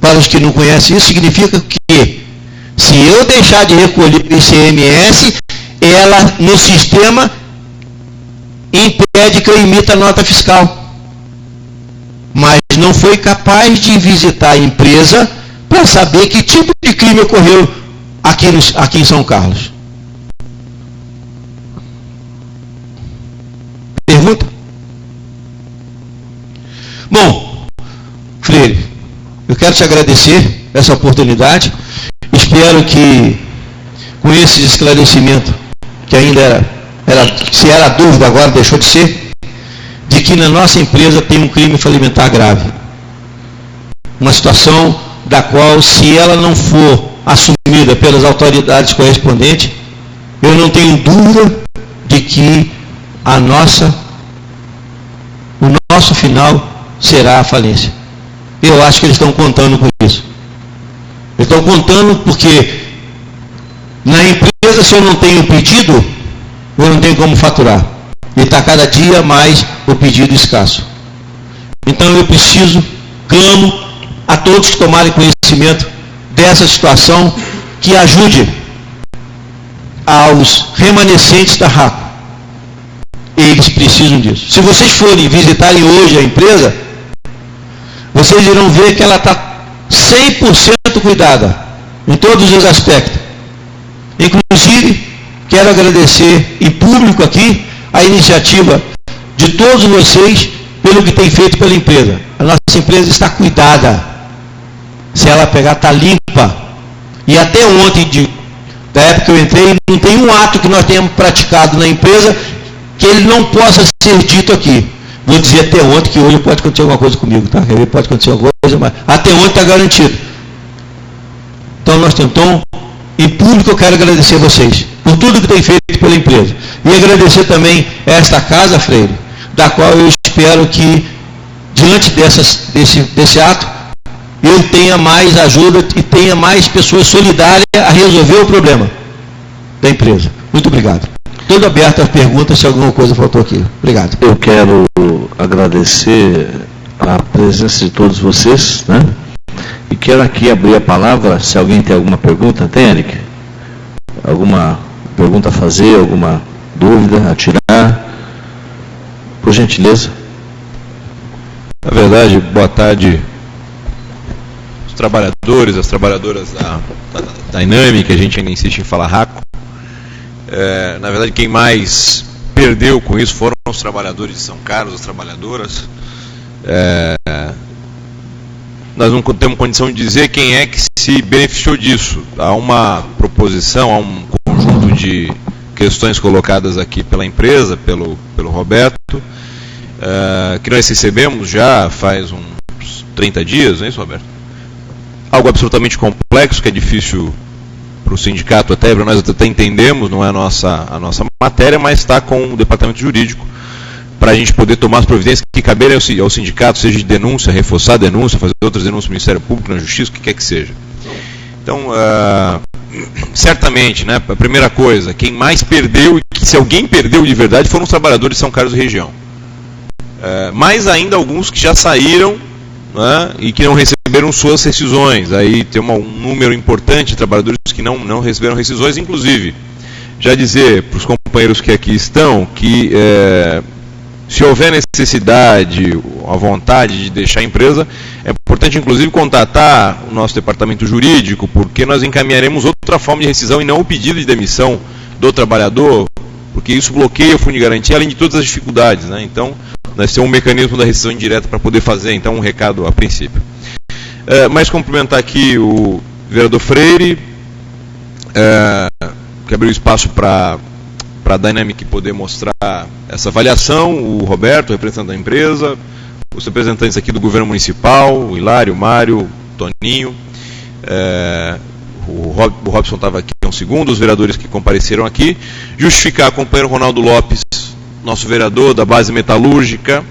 [SPEAKER 2] Para os que não conhecem isso, significa que se eu deixar de recolher o ICMS, ela no sistema impede que eu emita nota fiscal. Mas não foi capaz de visitar a empresa para saber que tipo de crime ocorreu aqui em São Carlos. Pergunta? Bom, Freire, eu quero te agradecer essa oportunidade. Espero que com esse esclarecimento, que ainda se era dúvida, agora deixou de ser, de que na nossa empresa tem um crime falimentar grave. Uma situação da qual, se ela não for assumida pelas autoridades correspondentes, eu não tenho dúvida de que o nosso final será a falência. Eu acho que eles estão contando com isso. Eles estão contando porque na empresa, se eu não tenho pedido, eu não tenho como faturar. E está cada dia mais o pedido escasso. Então eu clamo a todos que tomarem conhecimento dessa situação, que ajude aos remanescentes da RACO. Eles precisam disso. Se vocês forem visitarem hoje a empresa, vocês irão ver que ela está 100% cuidada, em todos os aspectos. Inclusive, quero agradecer em público aqui a iniciativa de todos vocês pelo que tem feito pela empresa. A nossa empresa está cuidada. Se ela pegar, está limpa. E até ontem, da época que eu entrei, não tem um ato que nós tenhamos praticado na empresa que ele não possa ser dito aqui. Vou dizer até ontem, que hoje pode acontecer alguma coisa comigo, tá? Pode acontecer alguma coisa, mas até ontem está garantido. Então nós tentamos, em público eu quero agradecer a vocês por tudo que tem feito pela empresa. E agradecer também esta casa, Freire, da qual eu espero que, diante desse ato, eu tenha mais ajuda e tenha mais pessoas solidárias a resolver o problema da empresa. Muito obrigado. Todo aberto às perguntas, se alguma coisa faltou aqui. Obrigado.
[SPEAKER 1] Eu quero agradecer a presença de todos vocês, né? E quero aqui abrir a palavra, se alguém tem alguma pergunta. Tem, Eric? Alguma pergunta a fazer, alguma dúvida a tirar? Por gentileza.
[SPEAKER 3] Na verdade, boa tarde, os trabalhadores, as trabalhadoras da Dynamic, a gente ainda insiste em falar RACO. Na verdade, quem mais perdeu com isso foram os trabalhadores de São Carlos, as trabalhadoras. nós não temos condição de dizer quem é que se beneficiou disso. Há uma proposição, há um conjunto de questões colocadas aqui pela empresa, pelo Roberto, que nós recebemos já faz uns 30 dias, não é isso, Roberto? Algo absolutamente complexo, que é difícil para o sindicato até, para nós até entendemos, não é a nossa matéria, mas está com o departamento jurídico para a gente poder tomar as providências que caberem ao sindicato, seja de denúncia, reforçar a denúncia, fazer outras denúncias no Ministério Público, na Justiça, o que quer que seja. Então, certamente, né, a primeira coisa, quem mais perdeu, e que se alguém perdeu de verdade, foram os trabalhadores de São Carlos e região. Mais ainda alguns que já saíram, né, e que não receberam suas rescisões. Aí tem um número importante de trabalhadores que não receberam rescisões, inclusive, já dizer para os companheiros que aqui estão, que se houver necessidade, a vontade de deixar a empresa, é importante inclusive contatar o nosso departamento jurídico, porque nós encaminharemos outra forma de rescisão e não o pedido de demissão do trabalhador, porque isso bloqueia o fundo de garantia, além de todas as dificuldades, né? Então, nós temos um mecanismo da rescisão indireta para poder fazer, então um recado a princípio. Mas cumprimentar aqui o vereador Freire, que abriu espaço para a Dynamic poder mostrar essa avaliação, o Roberto, representante da empresa, os representantes aqui do governo municipal, o Hilário, o Mário, o Toninho, o Robson estava aqui há um segundo, os vereadores que compareceram aqui, justificar o companheiro Ronaldo Lopes, nosso vereador da base metalúrgica,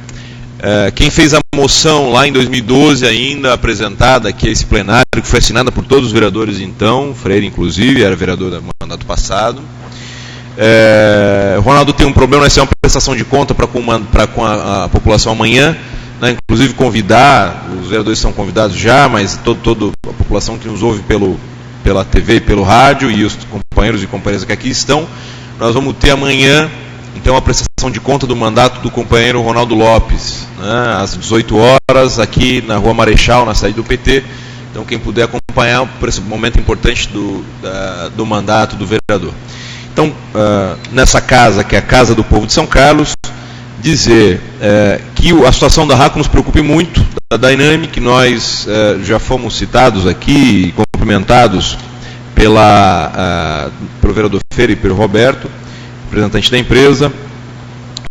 [SPEAKER 3] quem fez a moção lá em 2012 ainda apresentada aqui a esse plenário, que foi assinada por todos os vereadores então, Freire inclusive, era vereador do mandato passado. Ronaldo tem um problema, nós temos uma prestação de conta para com a população amanhã, né, inclusive convidar, os vereadores são convidados já, mas toda a população que nos ouve pela TV e pelo rádio, e os companheiros e companheiras que aqui estão, nós vamos ter amanhã, então, a prestação de conta do mandato do companheiro Ronaldo Lopes, né, às 18 horas, aqui na Rua Marechal, na sede do PT. Então, quem puder acompanhar por esse momento importante do mandato do vereador. Então, nessa casa, que é a Casa do Povo de São Carlos, dizer que a situação da RACO nos preocupa muito, da Dynamic, nós já fomos citados aqui, cumprimentados pelo vereador Feira e pelo Roberto, representante da empresa,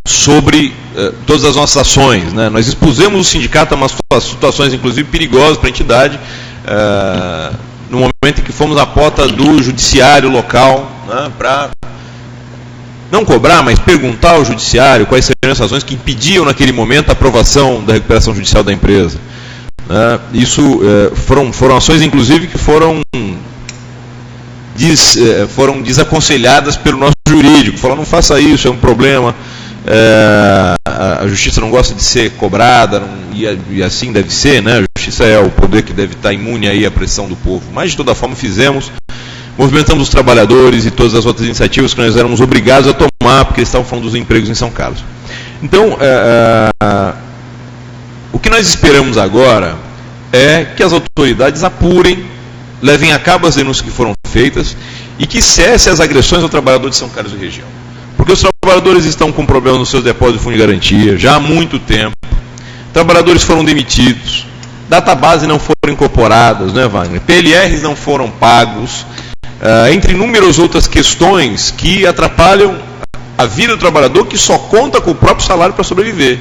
[SPEAKER 3] sobre todas as nossas ações, né? Nós expusemos o sindicato a umas situações, inclusive, perigosas para a entidade, no momento em que fomos à porta do judiciário local, né, para não cobrar, mas perguntar ao judiciário quais seriam as razões que impediam naquele momento a aprovação da recuperação judicial da empresa. Isso foram ações, inclusive, que foram desaconselhadas pelo nosso jurídico. Falaram, não faça isso, é um problema, a justiça não gosta de ser cobrada, e assim deve ser, né? A justiça é o poder que deve estar imune aí à pressão do povo. Mas, de toda forma, fizemos, movimentamos os trabalhadores e todas as outras iniciativas que nós éramos obrigados a tomar, porque eles estavam falando dos empregos em São Carlos. Então, o que nós esperamos agora é que as autoridades apurem, levem a cabo as denúncias que foram feitas e que cesse as agressões ao trabalhador de São Carlos e região. Porque os trabalhadores estão com problemas nos seus depósitos de fundo de garantia já há muito tempo. Trabalhadores foram demitidos, database não foram incorporadas, né, Wagner? PLRs não foram pagos, entre inúmeras outras questões que atrapalham a vida do trabalhador, que só conta com o próprio salário para sobreviver.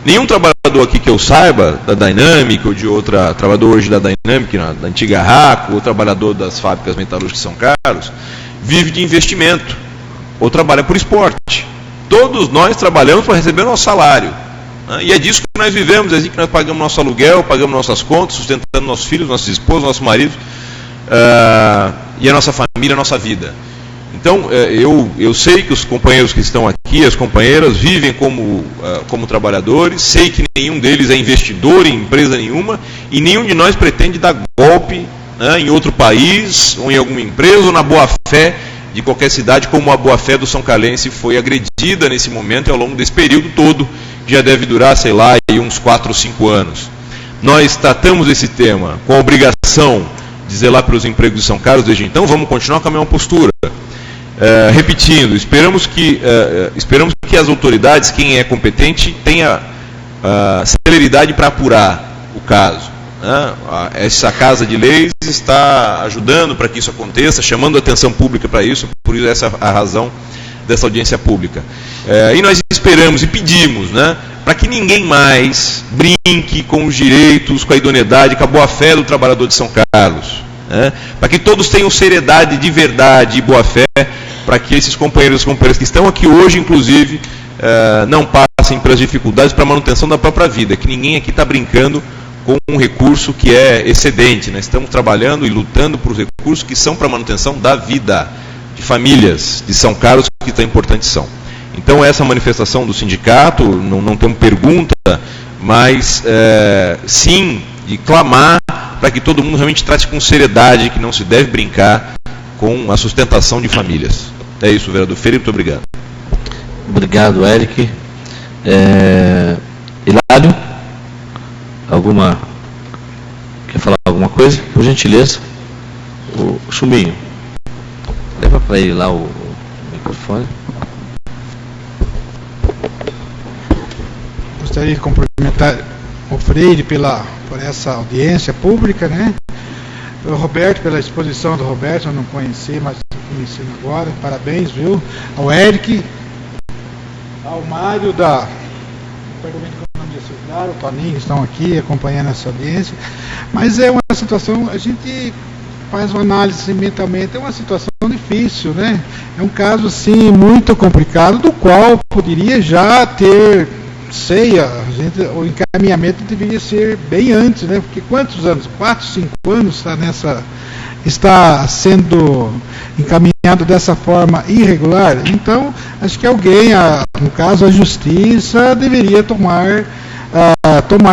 [SPEAKER 3] Nenhum trabalhador aqui que eu saiba, da Dynamic ou de outra, trabalhador hoje da Dynamic, da antiga RACO, ou trabalhador das fábricas metalúrgicas de São Carlos, vive de investimento, ou trabalha por esporte. Todos nós trabalhamos para receber nosso salário, né? E é disso que nós vivemos, é assim que nós pagamos nosso aluguel, pagamos nossas contas, sustentando nossos filhos, nossos esposos, nossos maridos, e a nossa família, a nossa vida. Então, eu sei que os companheiros que estão aqui, as companheiras, vivem como trabalhadores, sei que nenhum deles é investidor em empresa nenhuma, e nenhum de nós pretende dar golpe, né, em outro país, ou em alguma empresa, ou na boa-fé de qualquer cidade, como a boa-fé do São Carlense foi agredida nesse momento e ao longo desse período todo, que já deve durar, sei lá, uns 4 ou 5 anos. Nós tratamos esse tema com a obrigação de zelar pelos empregos de São Carlos desde então, vamos continuar com a mesma postura. Repetindo, esperamos que as autoridades, quem é competente, tenha celeridade para apurar o caso. Né? Essa Casa de Leis está ajudando para que isso aconteça, chamando a atenção pública para isso, por isso essa é a razão dessa audiência pública. E nós esperamos e pedimos, né, para que ninguém mais brinque com os direitos, com a idoneidade, com a boa-fé do trabalhador de São Carlos. Né? Para que todos tenham seriedade de verdade e boa-fé, para que esses companheiros e companheiras que estão aqui hoje, inclusive, não passem pelas dificuldades para a manutenção da própria vida, que ninguém aqui está brincando com um recurso que é excedente. Nós estamos trabalhando e lutando por recursos que são para a manutenção da vida de famílias de São Carlos, que tão importantes são. Então, essa manifestação do sindicato, não temos pergunta, mas sim de clamar para que todo mundo realmente trate com seriedade, que não se deve brincar com a sustentação de famílias. É isso, vereador Ferreira, muito obrigado.
[SPEAKER 1] Obrigado, Eric. Hilário, quer falar alguma coisa? Por gentileza. O Chumbinho, leva para ele lá o microfone.
[SPEAKER 4] Gostaria de cumprimentar o Freire por essa audiência pública, né? O Roberto, pela exposição do Roberto, eu não conheci, mas estou conhecendo agora. Parabéns, viu? Ao Eric, ao Mário da Departamento de Economia Circular, o Toninho, que estão aqui acompanhando essa audiência. Mas é uma situação, a gente faz uma análise mentalmente, é uma situação difícil, né? É um caso, assim, muito complicado, do qual poderia já ter o encaminhamento deveria ser bem antes, né? Porque quantos anos? 4, 5 anos está sendo encaminhado dessa forma irregular. Então, acho que alguém, no caso a justiça, deveria tomar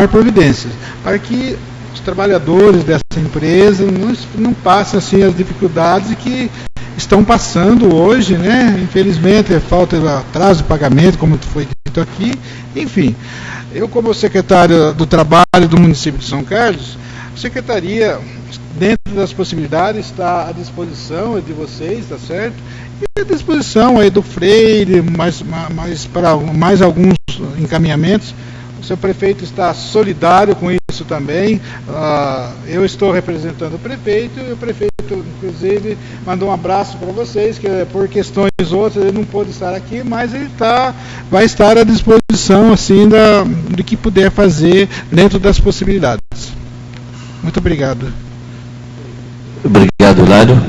[SPEAKER 4] providências para que os trabalhadores dessa empresa não passem assim as dificuldades que estão passando hoje, né? Infelizmente, falta de atraso de pagamento, como foi dito aqui. Enfim, eu, como secretário do Trabalho do município de São Carlos, a secretaria, dentro das possibilidades, está à disposição de vocês, tá certo? E à disposição aí do Freire, para mais alguns encaminhamentos. O seu prefeito está solidário com isso também. Eu estou representando o prefeito, e o prefeito, inclusive, mandou um abraço para vocês, que por questões outras ele não pôde estar aqui, mas ele vai estar à disposição, assim, do que puder fazer dentro das possibilidades. Muito obrigado.
[SPEAKER 1] Obrigado, Lário.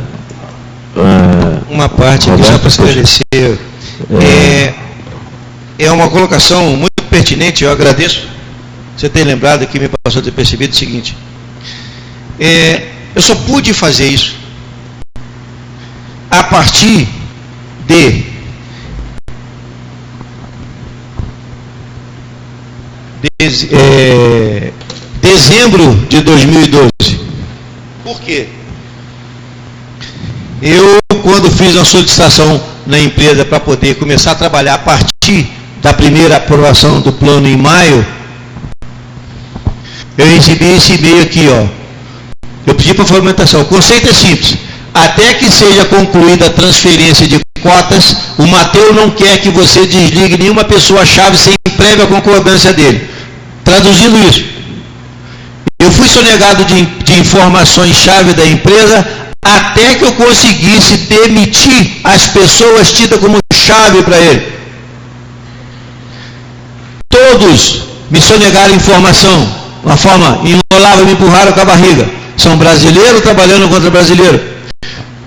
[SPEAKER 5] Uma parte aqui só para esclarecer. É uma colocação muito pertinente, eu agradeço você ter lembrado aqui, me passou a ter percebido o seguinte. Eu só pude fazer isso a partir de dezembro de 2012. Por quê? Eu, quando fiz uma solicitação na empresa para poder começar a trabalhar a partir da primeira aprovação do plano em maio, eu recebi esse e-mail aqui, ó. Eu pedi para formatação. O conceito é simples. Até que seja concluída a transferência de cotas, o Mateus não quer que você desligue nenhuma pessoa-chave sem prévia concordância dele. Traduzindo isso, eu fui sonegado de informações-chave da empresa até que eu conseguisse demitir as pessoas tidas como chave para ele. Todos me sonegaram informação, uma forma, enrolavam e me empurraram com a barriga. São brasileiros trabalhando contra brasileiro.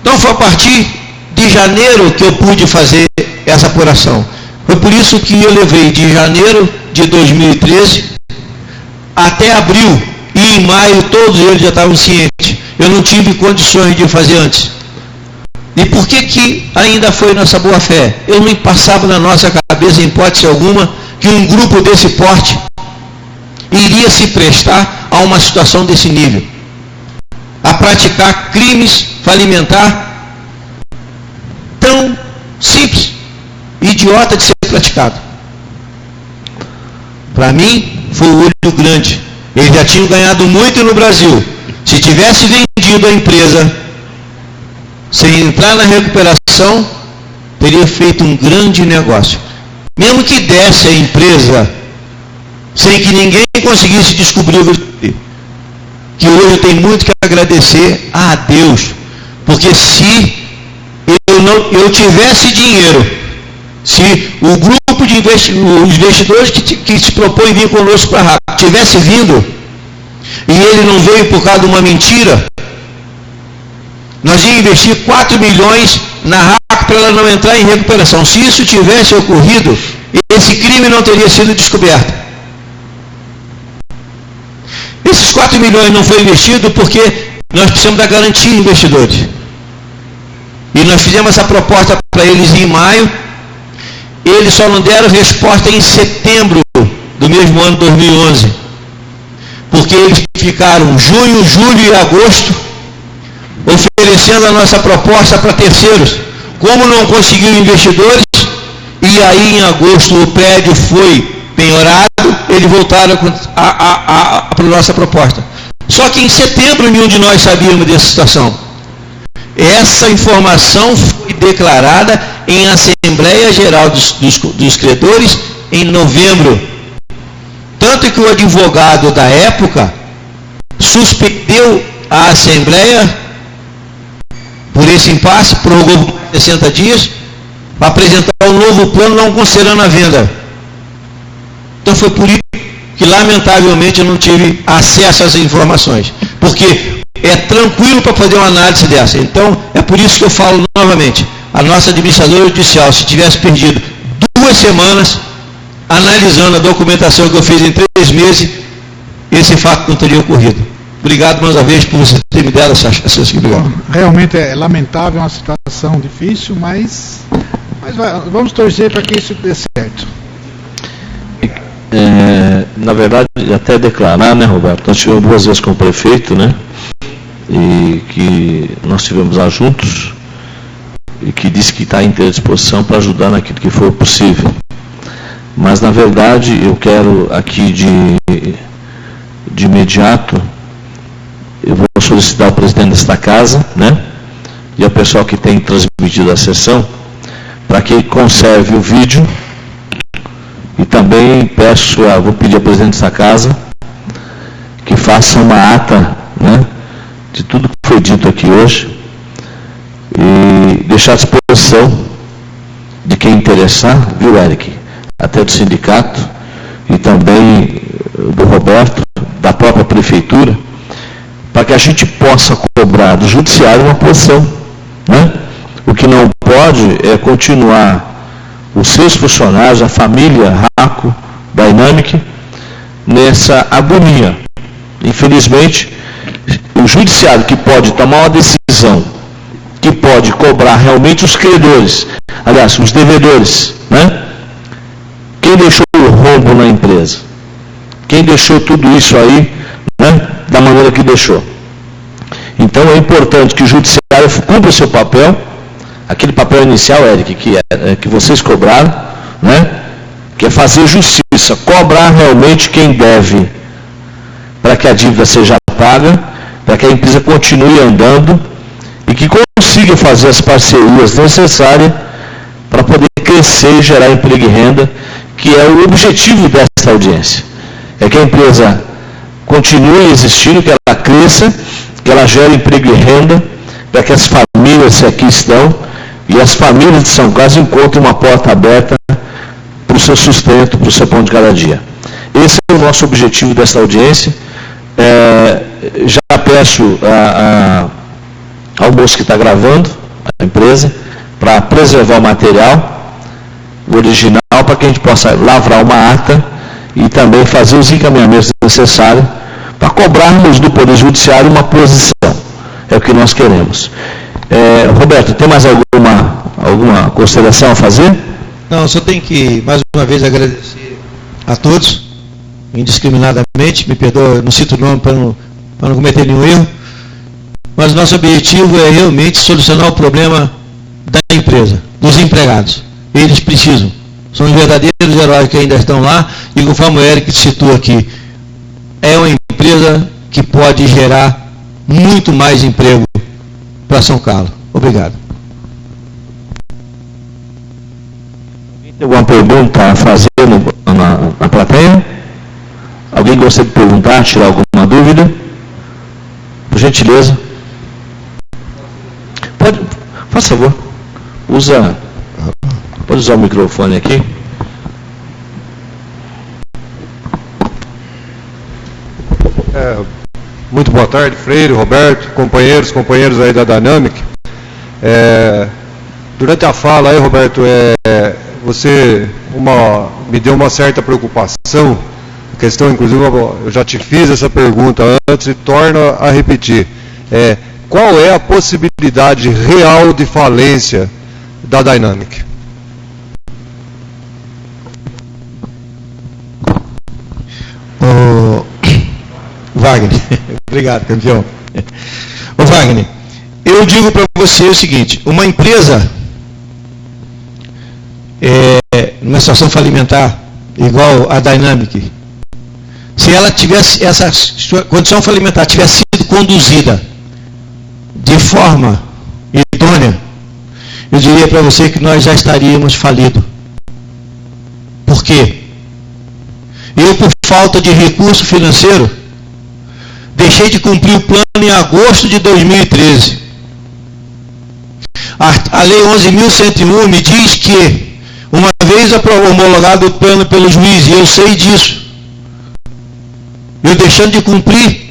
[SPEAKER 5] Então foi a partir de janeiro que eu pude fazer essa apuração. Foi por isso que eu levei de janeiro de 2013 até abril, e em maio todos eles já estavam cientes. Eu não tive condições de fazer antes. E por que ainda foi nossa boa fé? Eu não passava na nossa cabeça, em hipótese alguma, que um grupo desse porte iria se prestar a uma situação desse nível, a praticar crimes falimentar tão simples, idiota de ser praticado. Para mim, foi o olho grande. Eles já tinham ganhado muito no Brasil. Se tivesse vendido a empresa sem entrar na recuperação, teria feito um grande negócio. Mesmo que desse a empresa sem que ninguém conseguisse descobrir o que hoje eu tenho muito que agradecer a Deus, porque se eu tivesse dinheiro, se o grupo de investidores que se propõe vir conosco para a RAC tivesse vindo, e ele não veio por causa de uma mentira, nós íamos investir 4 milhões na RAC para ela não entrar em recuperação. Se isso tivesse ocorrido, esse crime não teria sido descoberto. Esses 4 milhões não foi investido porque nós precisamos da garantia investidores. E nós fizemos essa proposta para eles em maio. Eles só não deram resposta em setembro do mesmo ano 2011. Porque eles ficaram junho, julho e agosto oferecendo a nossa proposta para terceiros. Como não conseguiu investidores, e aí em agosto o prédio foi penhorado, eles voltaram para a nossa proposta. Só que em setembro nenhum de nós sabíamos dessa situação. Essa informação foi declarada em Assembleia Geral dos Credores em novembro. Tanto que o advogado da época suspendeu a Assembleia por esse impasse, prorrogou por 60 dias, para apresentar um novo plano não considerando a venda. Então foi por isso que lamentavelmente eu não tive acesso às informações, porque é tranquilo para fazer uma análise dessa. Então é por isso que eu falo novamente, a nossa administradora judicial, se tivesse perdido 2 semanas analisando a documentação que eu fiz em 3 meses, esse fato não teria ocorrido. Obrigado mais uma vez por você ter me dado essa obrigado.
[SPEAKER 4] Realmente é lamentável, é uma situação difícil, mas vamos torcer para que isso dê certo.
[SPEAKER 1] Na verdade, até declarar, né, Roberto, nós tivemos 2 vezes com o prefeito, né, e que nós estivemos lá juntos, e que disse que está à inteira disposição para ajudar naquilo que for possível. Mas, na verdade, eu quero aqui de imediato, eu vou solicitar ao presidente desta casa, né, e ao pessoal que tem transmitido a sessão, para que conserve o vídeo. E também vou pedir ao presidente dessa casa que faça uma ata, né, de tudo que foi dito aqui hoje e deixar à disposição de quem interessar, viu, Eric? Até do sindicato e também do Roberto, da própria prefeitura, para que a gente possa cobrar do judiciário uma posição, né? O que não pode é continuar os seus funcionários, a família RACO, Dynamic, nessa agonia. Infelizmente, o judiciário que pode tomar uma decisão, que pode cobrar realmente os credores, aliás, os devedores, né? Quem deixou o rombo na empresa? Quem deixou tudo isso aí, né, da maneira que deixou? Então é importante que o judiciário cumpra o seu papel, aquele papel inicial, Eric, que vocês cobraram, né, que é fazer justiça, cobrar realmente quem deve, para que a dívida seja paga, para que a empresa continue andando e que consiga fazer as parcerias necessárias para poder crescer e gerar emprego e renda, que é o objetivo dessa audiência. É que a empresa continue existindo, que ela cresça, que ela gere emprego e renda, para que as famílias que aqui estão e as famílias de São Carlos encontrem uma porta aberta para o seu sustento, para o seu pão de cada dia. Esse é o nosso objetivo dessa audiência. Já peço ao moço que está gravando, a empresa, para preservar o material, o original, para que a gente possa lavrar uma ata e também fazer os encaminhamentos necessários para cobrarmos do Poder Judiciário uma posição. É o que nós queremos. Roberto, tem mais alguma consideração a fazer?
[SPEAKER 5] Não, só tenho que, mais uma vez, agradecer a todos, indiscriminadamente, me perdoa, eu não cito o nome para não cometer nenhum erro, mas nosso objetivo é realmente solucionar o problema da empresa, dos empregados. Eles precisam, são os verdadeiros heróis que ainda estão lá, e conforme o Eric citou aqui, é uma empresa que pode gerar muito mais emprego para São Carlos. Obrigado.
[SPEAKER 1] Tem alguma pergunta a fazer na plateia? complementar, tirar alguma dúvida? Por gentileza. Pode, faz favor. Pode usar o microfone aqui.
[SPEAKER 6] Muito boa tarde, Freire, Roberto, companheiros aí da Dynamic. Durante a fala aí, Roberto, você me deu uma certa preocupação, questão, inclusive, eu já te fiz essa pergunta antes e torno a repetir. Qual é a possibilidade real de falência da Dynamic?
[SPEAKER 5] Wagner, obrigado, campeão. Ô Wagner, eu digo para você o seguinte: uma empresa numa situação falimentar igual a Dynamic, se ela tivesse essa condição falimentar tivesse sido conduzida de forma idônea, eu diria para você que nós já estaríamos falidos. Por quê? Eu, por falta de recurso financeiro, deixei de cumprir o plano em agosto de 2013. A Lei 11.101 me diz que, uma vez homologado o plano pelo juiz, e eu sei disso, eu deixando de cumprir,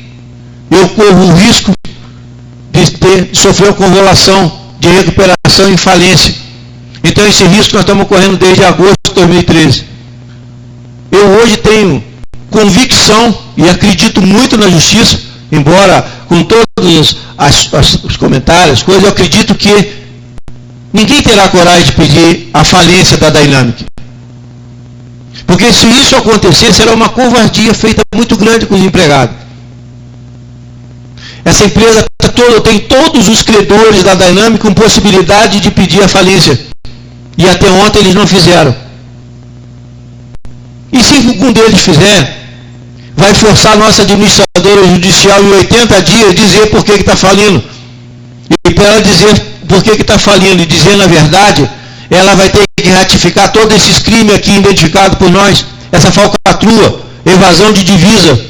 [SPEAKER 5] eu corro o risco de sofrer uma convolução de recuperação em falência. Então esse risco nós estamos correndo desde agosto de 2013. Eu hoje tenho convicção e acredito muito na justiça, embora com todos os comentários, coisas, eu acredito que ninguém terá coragem de pedir a falência da Dynamic. Porque se isso acontecer, será uma covardia feita muito grande com os empregados. Essa empresa tem todos os credores da Dynamic com possibilidade de pedir a falência. E até ontem eles não fizeram. E se algum deles fizer, vai forçar a nossa administradora judicial em 80 dias dizer por que está falindo. E para ela dizer por que está falindo e dizer na verdade, ela vai ter que ratificar todos esses crimes aqui identificados por nós, essa falcatrua, evasão de divisa.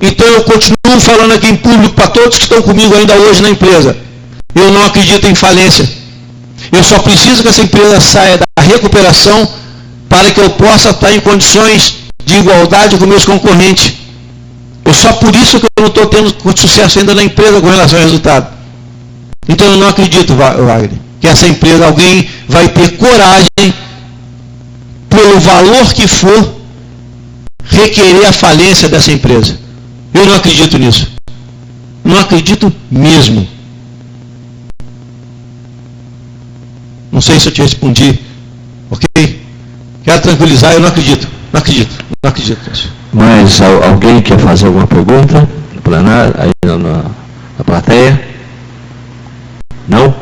[SPEAKER 5] Então eu continuo falando aqui em público para todos que estão comigo ainda hoje na empresa. Eu não acredito em falência. Eu só preciso que essa empresa saia da recuperação para que eu possa estar em condições de igualdade com meus concorrentes. É só por isso que eu não estou tendo sucesso ainda na empresa com relação ao resultado. Então eu não acredito, Wagner, que essa empresa, alguém vai ter coragem, pelo valor que for, requerer a falência dessa empresa. Eu não acredito nisso. Não acredito mesmo. Não sei se eu te respondi. Ok? Quero tranquilizar, eu não acredito. Não acredito nisso.
[SPEAKER 1] Mas alguém quer fazer alguma pergunta no plenário, aí na plateia? Não?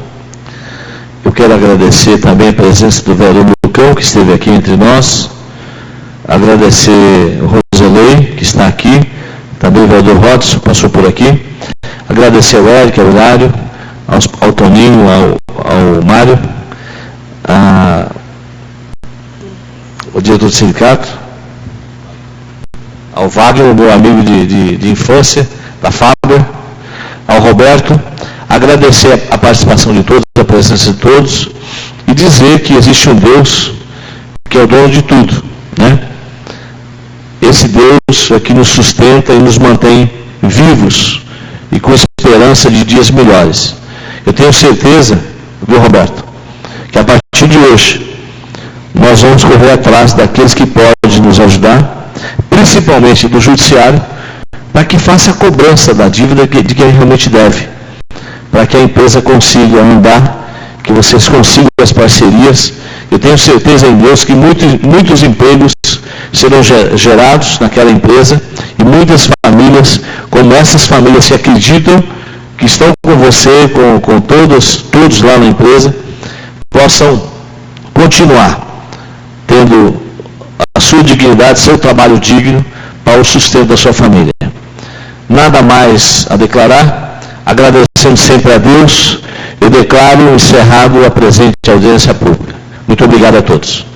[SPEAKER 1] Eu quero agradecer também a presença do vereador Lucão, que esteve aqui entre nós. Agradecer o Roselei, que está aqui. Também o vereador Rodson passou por aqui. Agradecer ao Eric, ao Hilário, ao Toninho, ao Mário, ao diretor do sindicato, ao Wagner, meu amigo de infância, da Faber, ao Roberto. Agradecer a participação de todos, a presença de todos, e dizer que existe um Deus que é o dono de tudo, né? Esse Deus é que nos sustenta e nos mantém vivos e com esperança de dias melhores. Eu tenho certeza, viu, Roberto, que a partir de hoje nós vamos correr atrás daqueles que podem nos ajudar, principalmente do judiciário, para que faça a cobrança da dívida de quem realmente deve, para que a empresa consiga andar, que vocês consigam as parcerias. Eu tenho certeza em Deus que muitos empregos serão gerados naquela empresa e muitas famílias, como essas famílias que acreditam, que estão com você, com todos lá na empresa, possam continuar tendo a sua dignidade, seu trabalho digno para o sustento da sua família. Nada mais a declarar, agradecendo sempre a Deus, eu declaro encerrado a presente audiência pública. Muito obrigado a todos.